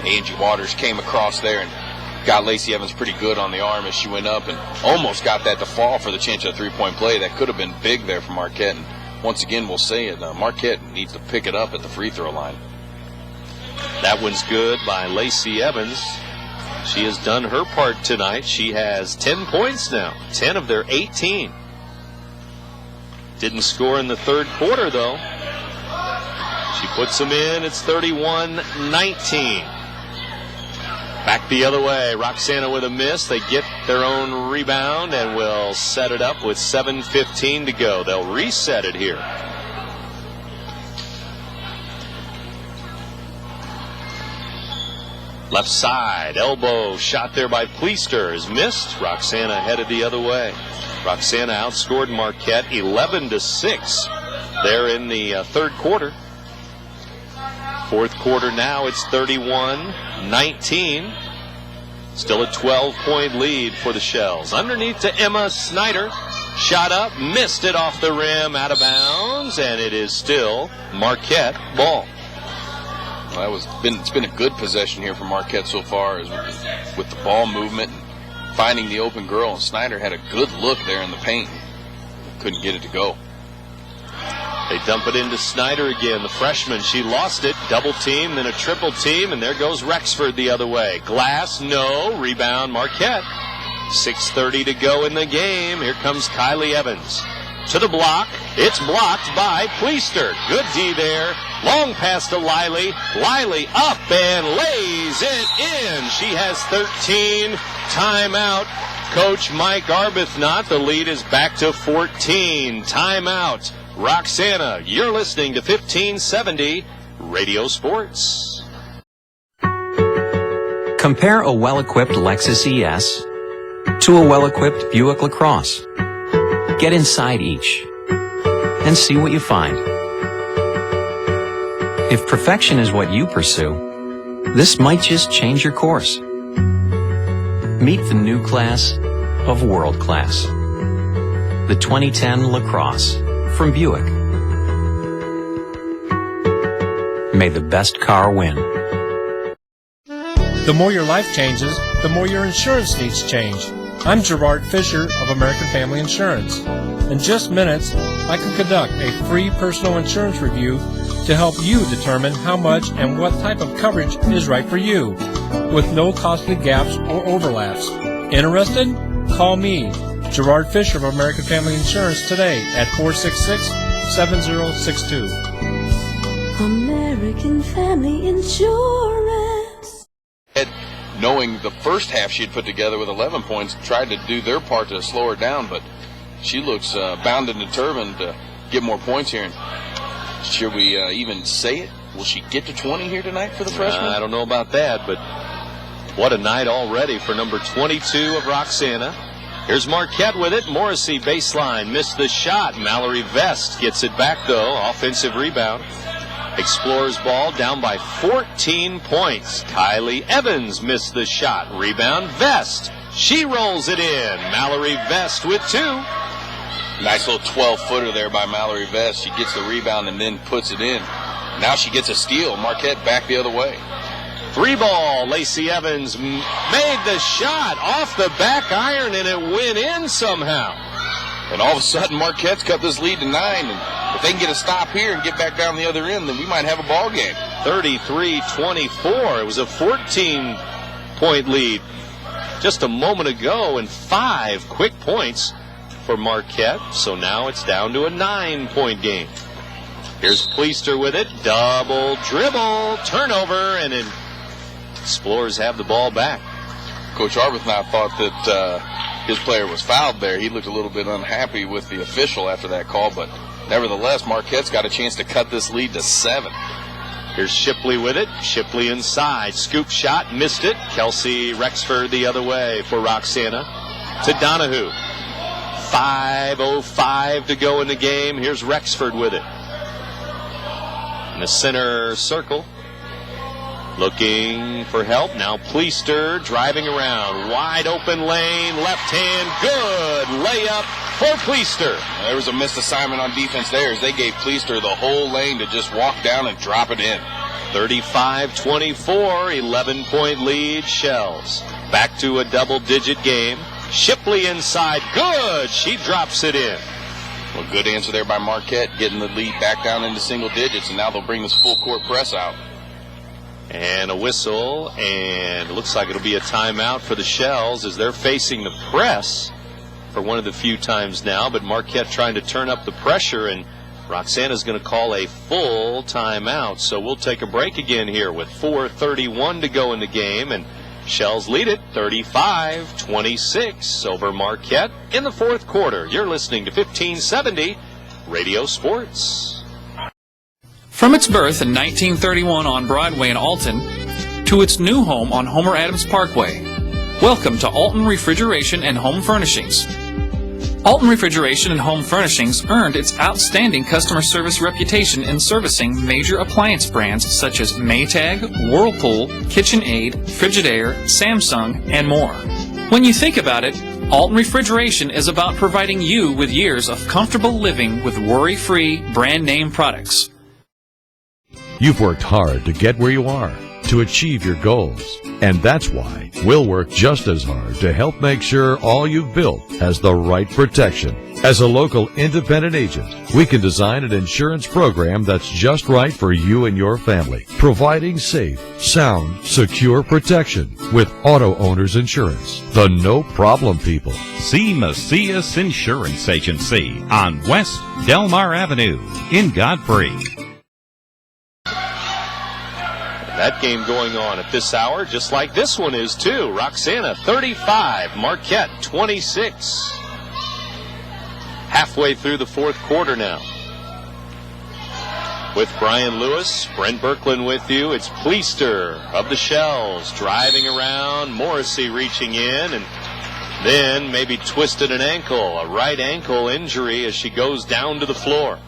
Angie Waters came across there and got Lacey Evans pretty good on the arm as she went up and almost got that to fall for the chance of a three-point play. That could have been big there for Marquette. And once again, we'll say it, Marquette needs to pick it up at the free throw line. That one's good by Lacey Evans. She has done her part tonight. She has 10 points now, 10 of their 18. Didn't score in the third quarter, though. She puts them in. It's 31-19. Back the other way. Roxana with a miss. They get their own rebound and will set it up with 7:15 to go. They'll reset it here. Left side, elbow shot there by Pleister is missed. Roxana headed the other way. Roxana outscored Marquette 11-6 there in the third quarter. Fourth quarter now, it's 31-19. Still a 12-point lead for the Shells. Underneath to Emma Snyder. Shot up, missed it off the rim, out of bounds, and it is still Marquette ball. Well, it's been a good possession here for Marquette so far with the ball movement and finding the open girl. And Snyder had a good look there in the paint. Couldn't get it to go. They dump it into Snyder again, the freshman. She lost it. Double team, then a triple team, and there goes Rexford the other way. Glass, no. Rebound, Marquette. 6:30 to go in the game. Here comes Kylie Evans. To the block. It's blocked by Pleister. Good D there. Long pass to Liley. Liley up and lays it in. She has 13. Timeout. Coach Mike Arbuthnot. The lead is back to 14. Timeout. Roxana, you're listening to 1570 Radio Sports. Compare a well-equipped Lexus ES to a well-equipped Buick LaCrosse. Get inside each and see what you find. If perfection is what you pursue, this might just change your course. Meet the new class of world class. The 2010 LaCrosse from Buick. May the best car win. The more your life changes, the more your insurance needs change. I'm Gerard Fisher of American Family Insurance. In just minutes, I can conduct a free personal insurance review to help you determine how much and what type of coverage is right for you, with no costly gaps or overlaps. Interested? Call me, Gerard Fisher of American Family Insurance, today at 466-7062. American Family Insurance. Knowing the first half she'd put together with 11 points, tried to do their part to slow her down, but she looks bound and determined to get more points here. And should we even say it? Will she get to 20 here tonight for the freshman? I don't know about that, but what a night already for number 22 of Roxana. Here's Marquette with it. Morrissey baseline, missed the shot. Mallory Vest gets it back, though. Offensive rebound. Explorers ball down by 14 points. Kylie Evans missed the shot. Rebound, Vest. She rolls it in. Mallory Vest with 2. Nice little 12-footer there by Mallory Vest. She gets the rebound and then puts it in. Now she gets a steal. Marquette back the other way. 3 ball. Lacey Evans made the shot off the back iron, and it went in somehow. And all of a sudden, Marquette's cut this lead to 9. And if they can get a stop here and get back down the other end, then we might have a ball game. 33-24. It was a 14-point lead just a moment ago, and 5 quick points for Marquette. So now it's down to a 9-point game. Here's Pleister with it. Double dribble, turnover, and then Explorers have the ball back. Coach Arbuthnot thought that his player was fouled there. He looked a little bit unhappy with the official after that call, but nevertheless, Marquette's got a chance to cut this lead to 7. Here's Shipley with it. Shipley inside. Scoop shot, missed it. Kelsey Rexford the other way for Roxana. To Donahue. 5:05 to go in the game. Here's Rexford with it. In the center circle. Looking for help. Now Pleister driving around. Wide open lane. Left hand. Good. Layup for Pleister. There was a missed assignment on defense there as they gave Pleister the whole lane to just walk down and drop it in. 35-24. 11-point lead. Shells. Back to a double-digit game. Shipley inside. Good. She drops it in. Well, good answer there by Marquette, getting the lead back down into single digits, and now they'll bring this full court press out. And a whistle, and it looks like it'll be a timeout for the Shells as they're facing the press for one of the few times now, but Marquette trying to turn up the pressure, and Roxana's going to call a full timeout. So we'll take a break again here with 4:31 to go in the game, and Shells lead it 35-26 over Marquette in the fourth quarter. You're listening to 1570 Radio Sports. From its birth in 1931 on Broadway in Alton to its new home on Homer Adams Parkway, welcome to Alton Refrigeration and Home Furnishings. Alton Refrigeration and Home Furnishings earned its outstanding customer service reputation in servicing major appliance brands such as Maytag, Whirlpool, KitchenAid, Frigidaire, Samsung, and more. When you think about it, Alton Refrigeration is about providing you with years of comfortable living with worry-free brand name products. You've worked hard to get where you are, to achieve your goals. And that's why we'll work just as hard to help make sure all you've built has the right protection. As a local independent agent, we can design an insurance program that's just right for you and your family, providing safe, sound, secure protection with Auto Owners Insurance, the no-problem people. See Macias Insurance Agency on West Delmar Avenue in Godfrey. That game going on at this hour, just like this one is too. Roxana 35, Marquette 26. Halfway through the fourth quarter now. With Brian Lewis, Brent Birkeland with you. It's Pleister of the Shells driving around. Morrissey reaching in, and then maybe twisted an ankle, a right ankle injury as she goes down to the floor.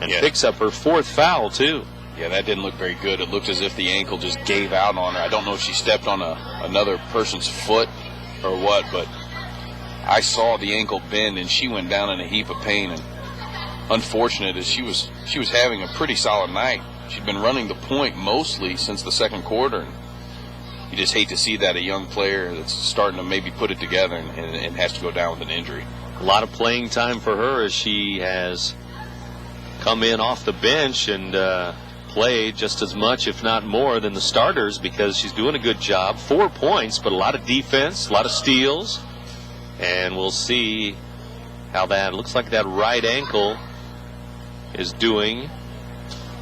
And picks up her fourth foul too. Yeah, that didn't look very good. It looked as if the ankle just gave out on her. I don't know if she stepped on another person's foot or what, but I saw the ankle bend, and she went down in a heap of pain. And unfortunate as she was having a pretty solid night. She'd been running the point mostly since the second quarter. And you just hate to see that a young player that's starting to maybe put it together and has to go down with an injury. A lot of playing time for her as she has come in off the bench and played just as much, if not more, than the starters because she's doing a good job. 4 points, but a lot of defense, a lot of steals. And we'll see how that looks like that right ankle is doing.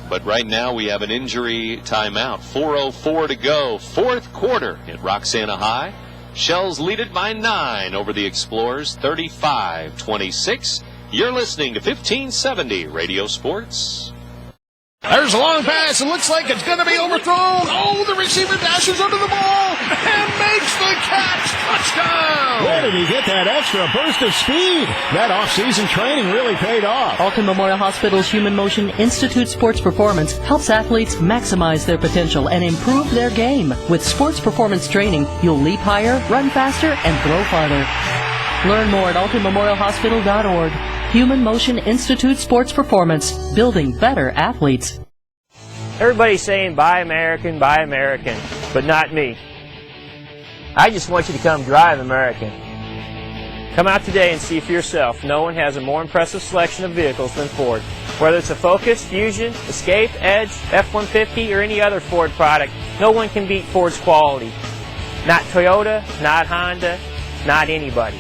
But right now we have an injury timeout. 4:04 to go. Fourth quarter at Roxana High. Shells lead it by 9 over the Explorers, 35-26. You're listening to 1570 Radio Sports. There's a long pass. It looks like it's going to be overthrown. Oh, the receiver dashes under the ball and makes the catch. Touchdown! Where did he get that extra burst of speed? That off-season training really paid off. Alton Memorial Hospital's Human Motion Institute Sports Performance helps athletes maximize their potential and improve their game. With sports performance training, you'll leap higher, run faster, and throw farther. Learn more at altonmemorialhospital.org. Human Motion Institute Sports Performance, building better athletes. Everybody's saying buy American, but not me. I just want you to come drive American. Come out today and see for yourself. No one has a more impressive selection of vehicles than Ford. Whether it's a Focus, Fusion, Escape, Edge, F-150, or any other Ford product, no one can beat Ford's quality. Not Toyota, not Honda, not anybody.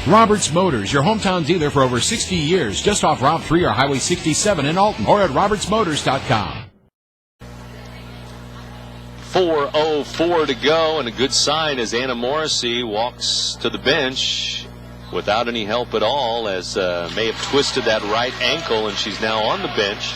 Roberts Motors, your hometown dealer for over 60 years, just off Route 3 or Highway 67 in Alton, or at RiverBender.com. 4:04 to go, and a good sign as Anna Morrissey walks to the bench without any help at all, as may have twisted that right ankle, and she's now on the bench.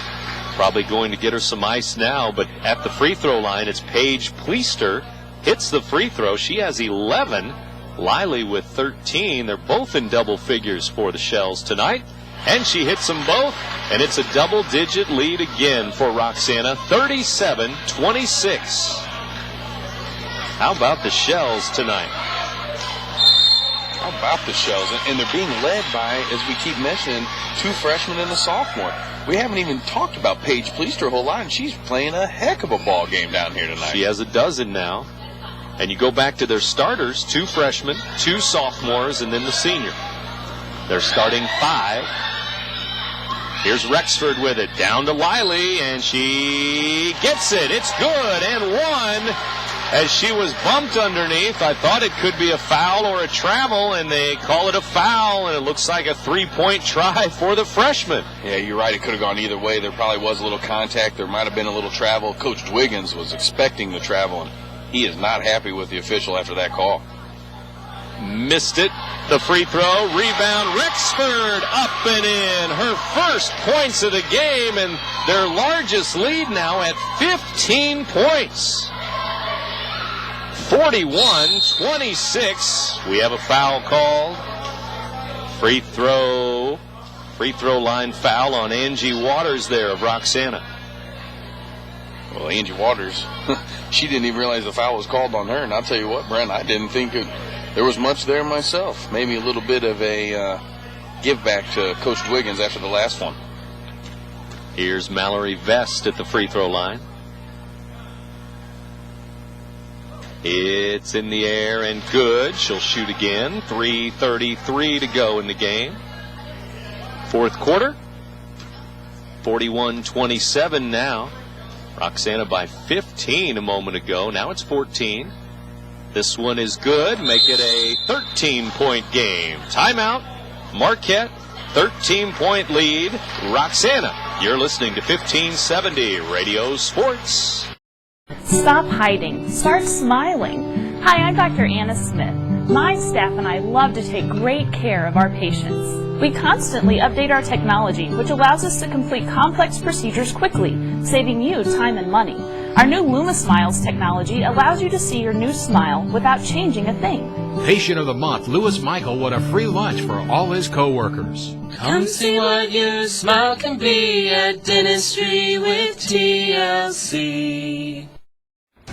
Probably going to get her some ice now, but at the free throw line, it's Paige Pleister. Hits the free throw. She has 11. Liley with 13. They're both in double figures for the Shells tonight. And she hits them both, and it's a double-digit lead again for Roxana, 37-26. How about the Shells tonight? How about the Shells? And they're being led by, as we keep mentioning, 2 freshmen and a sophomore. We haven't even talked about Paige Pleister a whole lot, and she's playing a heck of a ball game down here tonight. She has a dozen now. And you go back to their starters, 2 freshmen, 2 sophomores, and then the senior. They're starting 5. Here's Rexford with it. Down to Liley, and she gets it. It's good, and 1. As she was bumped underneath, I thought it could be a foul or a travel, and they call it a foul, and it looks like a 3-point try for the freshman. Yeah, you're right. It could have gone either way. There probably was a little contact. There might have been a little travel. Coach Dwiggins was expecting the travel, and he is not happy with the official after that call. Missed it. The free throw. Rebound. Rexford up and in. Her first points of the game, and their largest lead now at 15 points. 41-26. We have a foul called. Free throw line foul on Angie Waters there of Roxana. Well, Angie Waters, she didn't even realize the foul was called on her. And I'll tell you what, Brent, I didn't think there was much there myself. Maybe a little bit of a give back to Coach Dwiggins after the last one. Here's Mallory Vest at the free throw line. It's in the air and good. She'll shoot again. 3:33 to go in the game. Fourth quarter. 41-27 now. Roxana by 15 a moment ago. Now it's 14. This one is good. Make it a 13-point game. Timeout. Marquette, 13-point lead. Roxana, you're listening to 1570 Radio Sports. Stop hiding. Start smiling. Hi, I'm Dr. Anna Smith. My staff and I love to take great care of our patients. We constantly update our technology, which allows us to complete complex procedures quickly, saving you time and money. Our new LumaSmiles technology allows you to see your new smile without changing a thing. Patient of the Month, Lewis Michael, won a free lunch for all his co-workers. Come see what your smile can be at Dentistry with TLC.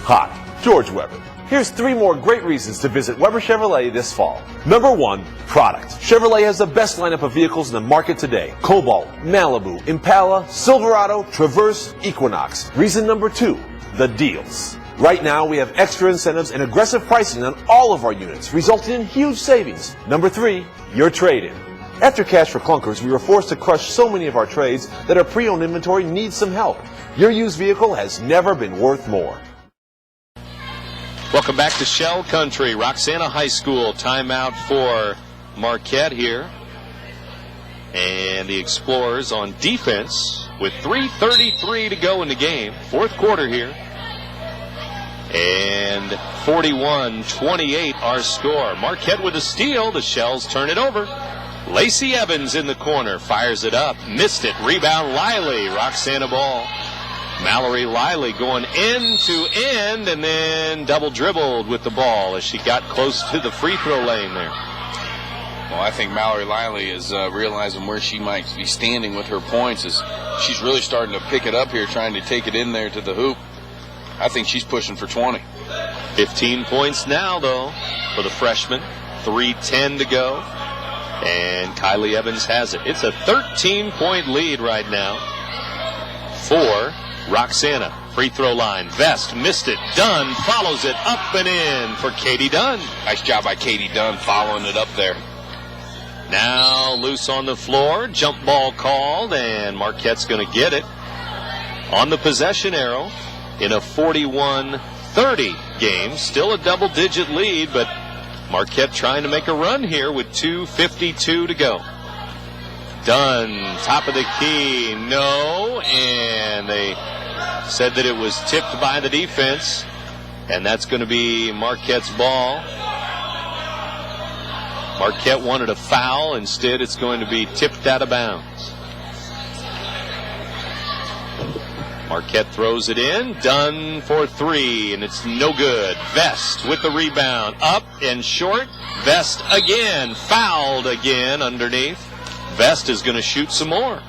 Hi, George Weber. Here's 3 more great reasons to visit Weber Chevrolet this fall. Number 1, product. Chevrolet has the best lineup of vehicles in the market today. Cobalt, Malibu, Impala, Silverado, Traverse, Equinox. Reason number 2, the deals. Right now, we have extra incentives and aggressive pricing on all of our units, resulting in huge savings. Number 3, your trade-in. After Cash for Clunkers, we were forced to crush so many of our trades that our pre-owned inventory needs some help. Your used vehicle has never been worth more. Welcome back to Shell Country. Roxana High School timeout for Marquette here. And the Explorers on defense with 3:33 to go in the game. Fourth quarter here. And 41-28 our score. Marquette with a steal. The Shells turn it over. Lacey Evans in the corner. Fires it up. Missed it. Rebound Liley. Roxana ball. Mallory Liley going end to end and then double dribbled with the ball as she got close to the free throw lane there. Well, I think Mallory Liley is realizing where she might be standing with her points. As she's really starting to pick it up here, trying to take it in there to the hoop. I think she's pushing for 20. 15 points now, though, for the freshman. 3:10 to go. And Kylie Evans has it. It's a 13-point lead right now for Roxana. Free throw line. Vest missed it. Dunn follows it up and in for Katie Dunn. Nice job by Katie Dunn following it up there. Now loose on the floor. Jump ball called, and Marquette's going to get it on the possession arrow in a 41-30 game. Still a double-digit lead, but Marquette trying to make a run here with 2:52 to go. Dunn, top of the key, no, and they said that it was tipped by the defense, and that's going to be Marquette's ball. Marquette wanted a foul. Instead, it's going to be tipped out of bounds. Marquette throws it in. Dunn for three, and it's no good. Vest with the rebound. Up and short. Vest again. Fouled again underneath. Vest is going to shoot some more.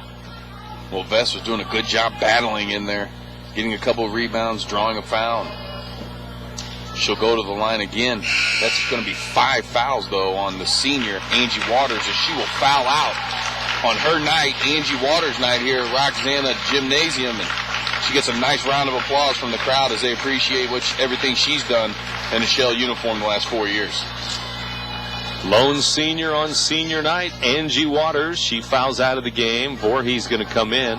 Well, Vest was doing a good job battling in there, getting a couple of rebounds, drawing a foul. She'll go to the line again. That's going to be 5 fouls, though, on the senior, Angie Waters, as she will foul out on her night, Angie Waters' night here at Roxana Gymnasium. And she gets a nice round of applause from the crowd as they appreciate everything she's done in the Shell uniform the last 4 years. Lone senior on senior night, Angie Waters. She fouls out of the game. Voorhees going to come in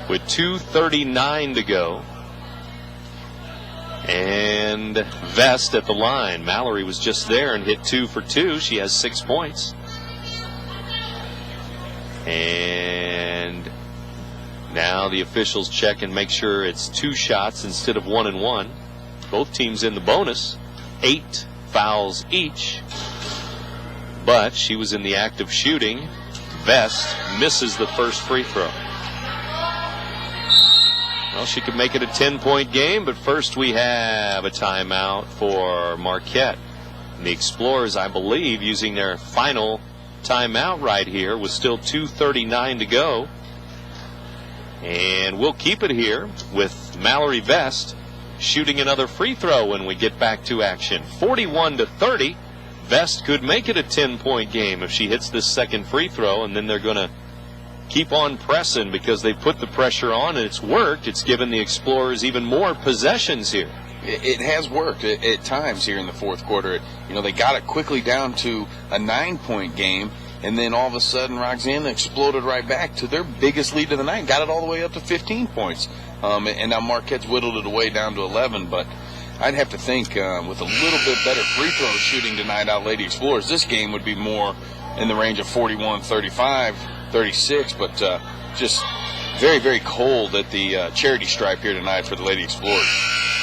with 2:39 to go. And Vest at the line. Mallory was just there and hit 2 for 2. She has 6 points. And now the officials check and make sure it's 2 shots instead of 1 and 1. Both teams in the bonus. 8 fouls each. But she was in the act of shooting. Vest misses the first free throw. Well, she could make it a 10-point game, but first we have a timeout for Marquette. And the Explorers, I believe, using their final timeout right here with still 2:39 to go. And we'll keep it here with Mallory Vest shooting another free throw when we get back to action. 41-30. Vest could make it a 10-point game if she hits this second free throw, and then they're going to keep on pressing because they put the pressure on and it's worked. It's given the Explorers even more possessions here. It has worked at times here in the fourth quarter. They got it quickly down to a 9-point game, and then all of a sudden Roxana exploded right back to their biggest lead of the night, got it all the way up to 15 points. And now Marquette's whittled it away down to 11, but I'd have to think with a little bit better free throw shooting tonight out Lady Explorers, this game would be more in the range of 41-35, 36, but just very, very cold at the charity stripe here tonight for the Lady Explorers.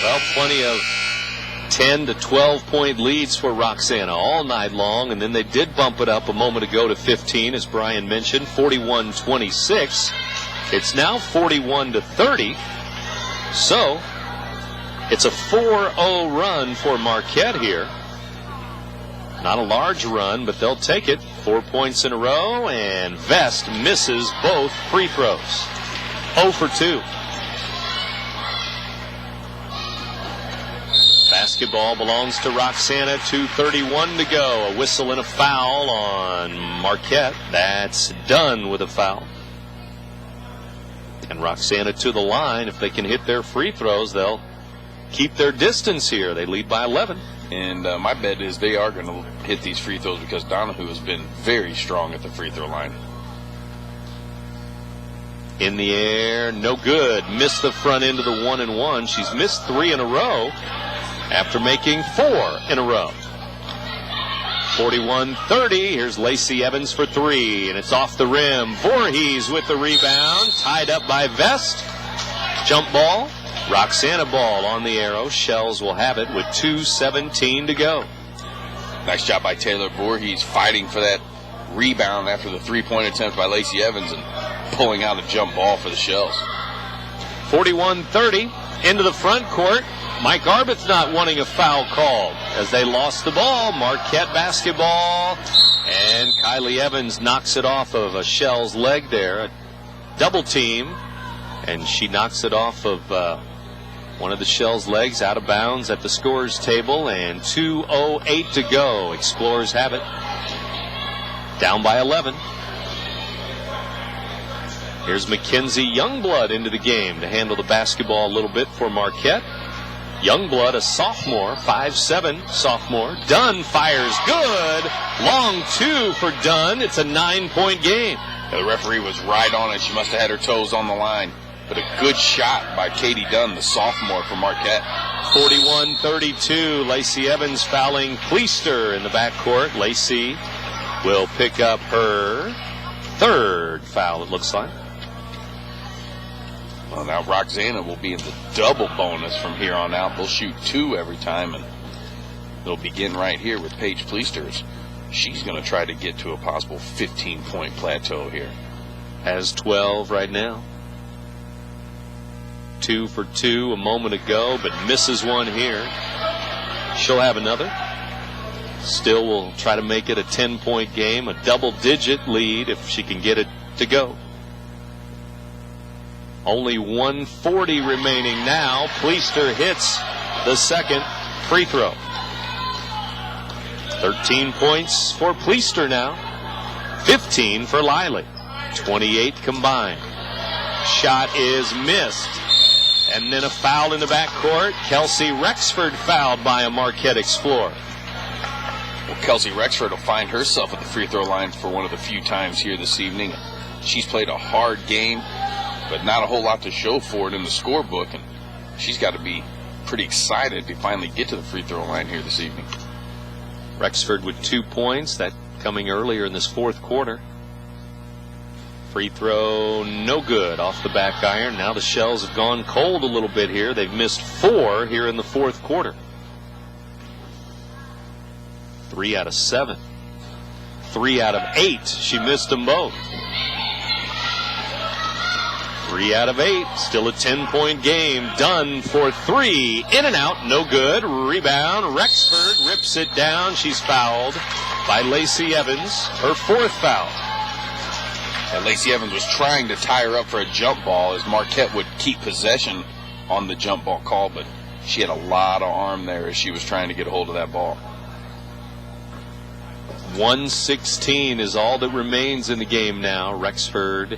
Well, plenty of 10 to 12-point leads for Roxana all night long, and then they did bump it up a moment ago to 15, as Brian mentioned, 41-26. It's now 41-30. So it's a 4-0 run for Marquette here. Not a large run, but they'll take it. 4 points in a row, and Vest misses both free throws. 0 for 2. Basketball belongs to Roxana. 2:31 to go. A whistle and a foul on Marquette. That's Dunn with a foul. And Roxana to the line. If they can hit their free throws, they'll keep their distance here. They lead by 11. And my bet is they are going to hit these free throws because Donahue has been very strong at the free throw line. In the air, no good. Missed the front end of the 1 and 1. She's missed 3 in a row after making 4 in a row. 41-30. Here's Lacey Evans for 3, and it's off the rim. Voorhees with the rebound, tied up by Vest. Jump ball. Roxana ball on the arrow. Shells will have it with 2:17 to go. Nice job by Taylor Voorhees fighting for that rebound after the 3-point attempt by Lacey Evans and pulling out a jump ball for the Shells. 41-30 into the front court. Mike Arbuthnot not wanting a foul called as they lost the ball. Marquette basketball, and Kylie Evans knocks it off of a Shell's leg there. A double team, and she knocks it off of one of the Shell's legs out of bounds at the scorer's table, and 2:08 to go. Explorers have it. Down by 11. Here's Mackenzie Youngblood into the game to handle the basketball a little bit for Marquette. Youngblood, a sophomore, 5'7", sophomore. Dunn fires good. Long two for Dunn. It's a 9-point game. The referee was right on it. She must have had her toes on the line. But a good shot by Katie Dunn, the sophomore for Marquette. 41-32. Lacey Evans fouling Pleister in the backcourt. Lacey will pick up her third foul, it looks like. Well, now Roxana will be in the double bonus from here on out. They'll shoot 2 every time, and they'll begin right here with Paige Pleister. She's going to try to get to a possible 15-point plateau here. Has 12 right now. 2 for 2 a moment ago, but misses one here. She'll have another. Still will try to make it a 10-point game, a double-digit lead if she can get it to go. Only 1:40 remaining now. Pleister hits the second free throw. 13 points for Pleister now. 15 for Liley. 28 combined. Shot is missed. And then a foul in the backcourt. Kelsey Rexford fouled by a Marquette Explorer. Well, Kelsey Rexford will find herself at the free throw line for one of the few times here this evening. She's played a hard game, but not a whole lot to show for it in the scorebook, and she's got to be pretty excited to finally get to the free throw line here this evening. Rexford with 2 points, that coming earlier in this fourth quarter. Free throw no good off the back iron. Now the Shells have gone cold a little bit here. They've missed 4 here in the fourth quarter. 3 out of 7. 3 out of 8. She missed them both. 3 out of 8. Still a 10-point game. Dunn for 3. In and out. No good. Rebound. Rexford rips it down. She's fouled by Lacey Evans. Her 4th foul. And Lacey Evans was trying to tie her up for a jump ball as Marquette would keep possession on the jump ball call, but she had a lot of arm there as she was trying to get a hold of that ball. 1:16 is all that remains in the game now. Rexford,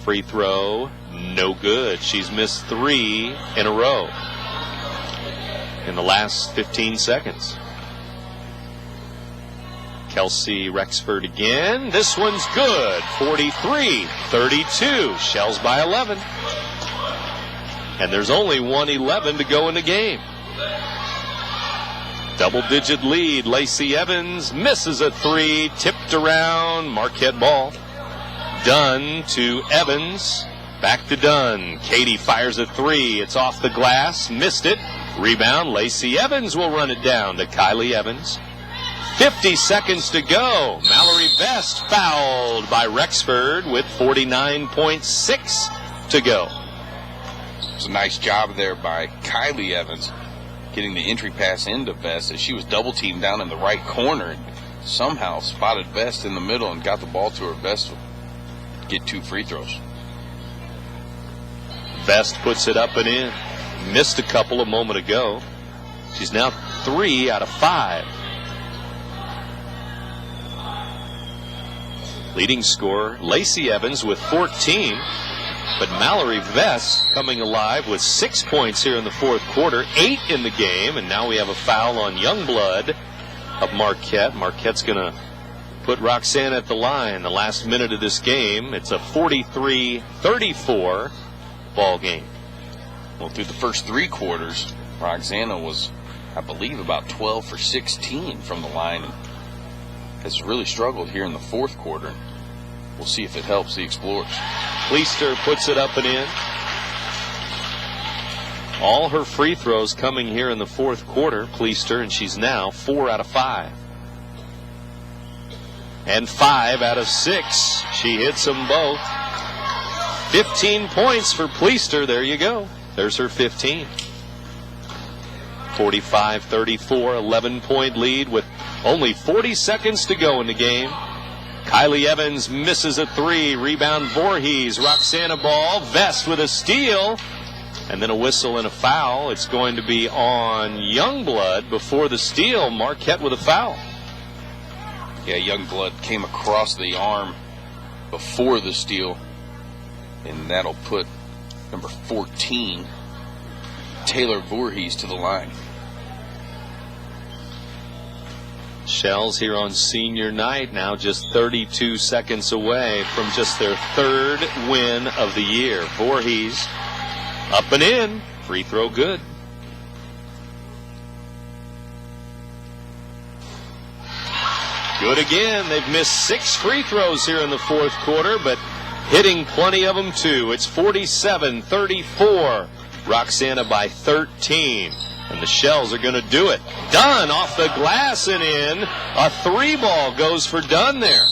free throw, no good. She's missed 3 in a row in the last 15 seconds. Kelsey Rexford again. This one's good. 43-32. Shells by 11. And there's only 1:11 to go in the game. Double-digit lead. Lacey Evans misses a 3. Tipped around. Marquette ball. Dunn to Evans. Back to Dunn. Katie fires a 3. It's off the glass. Missed it. Rebound. Lacey Evans will run it down to Kylie Evans. 50 seconds to go. Mallory Best fouled by Rexford with 49.6 to go. It's a nice job there by Kylie Evans getting the entry pass into Best as she was double-teamed down in the right corner and somehow spotted Best in the middle and got the ball to her. Best to get 2 free throws. Best puts it up and in. Missed a couple a moment ago. She's now 3 out of 5. Leading scorer, Lacey Evans with 14. But Mallory Vest coming alive with 6 points here in the fourth quarter, 8 in the game, and now we have a foul on Youngblood of Marquette. Marquette's going to put Roxana at the line the last minute of this game. It's a 43-34 ball game. Well, through the first 3 quarters, Roxana was, I believe, about 12 for 16 from the line. Has really struggled here in the fourth quarter. We'll see if it helps the Explorers. Pleister puts it up and in. All her free throws coming here in the fourth quarter, Pleister, and she's now 4 out of 5. And 5 out of 6. She hits them both. 15 points for Pleister. There you go. There's her 15. 45-34, 11-point lead with only 40 seconds to go in the game. Kylie Evans misses a 3. Rebound Voorhees. Roxana ball. Vest with a steal. And then a whistle and a foul. It's going to be on Youngblood before the steal. Marquette with a foul. Yeah, Youngblood came across the arm before the steal, and that'll put number 14, Taylor Voorhees, to the line. Shells here on senior night, now just 32 seconds away from just their third win of the year. Voorhees up and in, free throw good. Good again. They've missed 6 free throws here in the fourth quarter, but hitting plenty of them too. It's 47-34. Roxana by 13. And the Shells are going to do it. Dunn off the glass and in. A 3-ball goes for Dunn there.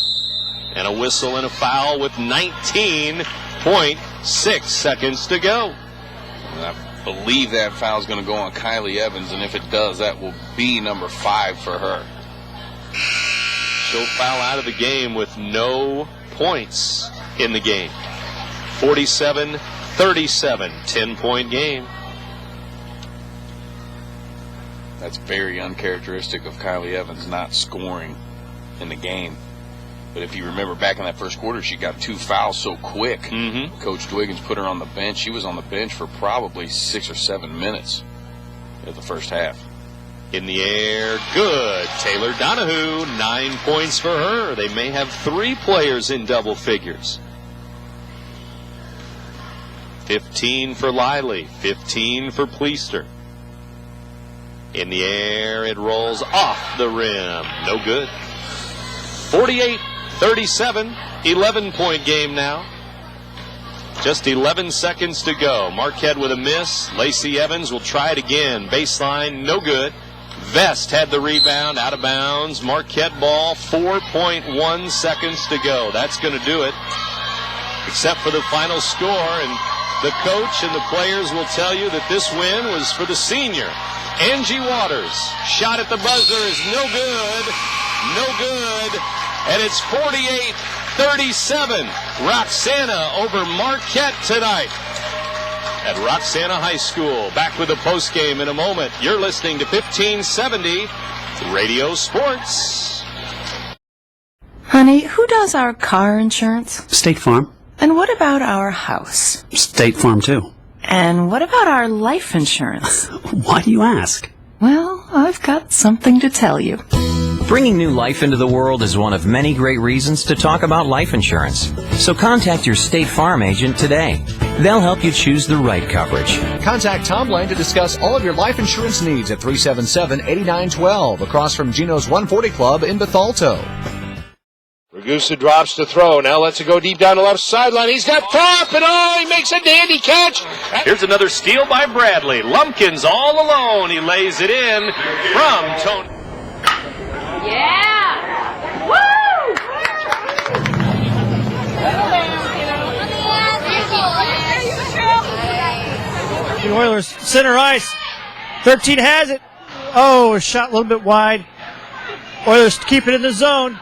And a whistle and a foul with 19.6 seconds to go. I believe that foul is going to go on Kylie Evans, and if it does, that will be number 5 for her. She'll foul out of the game with no points in the game. 47-37, 10-point game. That's very uncharacteristic of Kylie Evans not scoring in the game. But if you remember back in that first quarter, she got 2 fouls so quick. Coach Dwiggins put her on the bench. She was on the bench for probably 6 or 7 minutes at the first half. In the air, good. Taylor Donahue, 9 points for her. They may have 3 players in double figures. 15 for Liley, 15 for Pleaster. In the air, it rolls off the rim. No good. 48-37, 11-point game now. Just 11 seconds to go. Marquette with a miss. Lacey Evans will try it again. Baseline, no good. Vest had the rebound, out of bounds. Marquette ball, 4.1 seconds to go. That's going to do it, except for the final score. And the coach and the players will tell you that this win was for the senior, Angie Waters. Shot at the buzzer is no good. No good. And it's 48-37. Roxana over Marquette tonight at Roxana High School. Back with the postgame in a moment. You're listening to 1570 Radio Sports. Honey, who does our car insurance? State Farm. And what about our house? State Farm, too. And what about our life insurance? Why do you ask? Well, I've got something to tell you. Bringing new life into the world is one of many great reasons to talk about life insurance. So contact your State Farm agent today. They'll help you choose the right coverage. Contact Tom Lane to discuss all of your life insurance needs at 377-8912 across from Gino's 140 Club in Bethalto. Ragusa drops to throw. Now lets it go deep down the left sideline. He's got top, and he makes a dandy catch. Here's another steal by Bradley. Lumpkins all alone. He lays it in from Tony. Yeah! Woo! The Oilers center ice. 13 has it. Oh, a shot a little bit wide. Oilers keep it in the zone.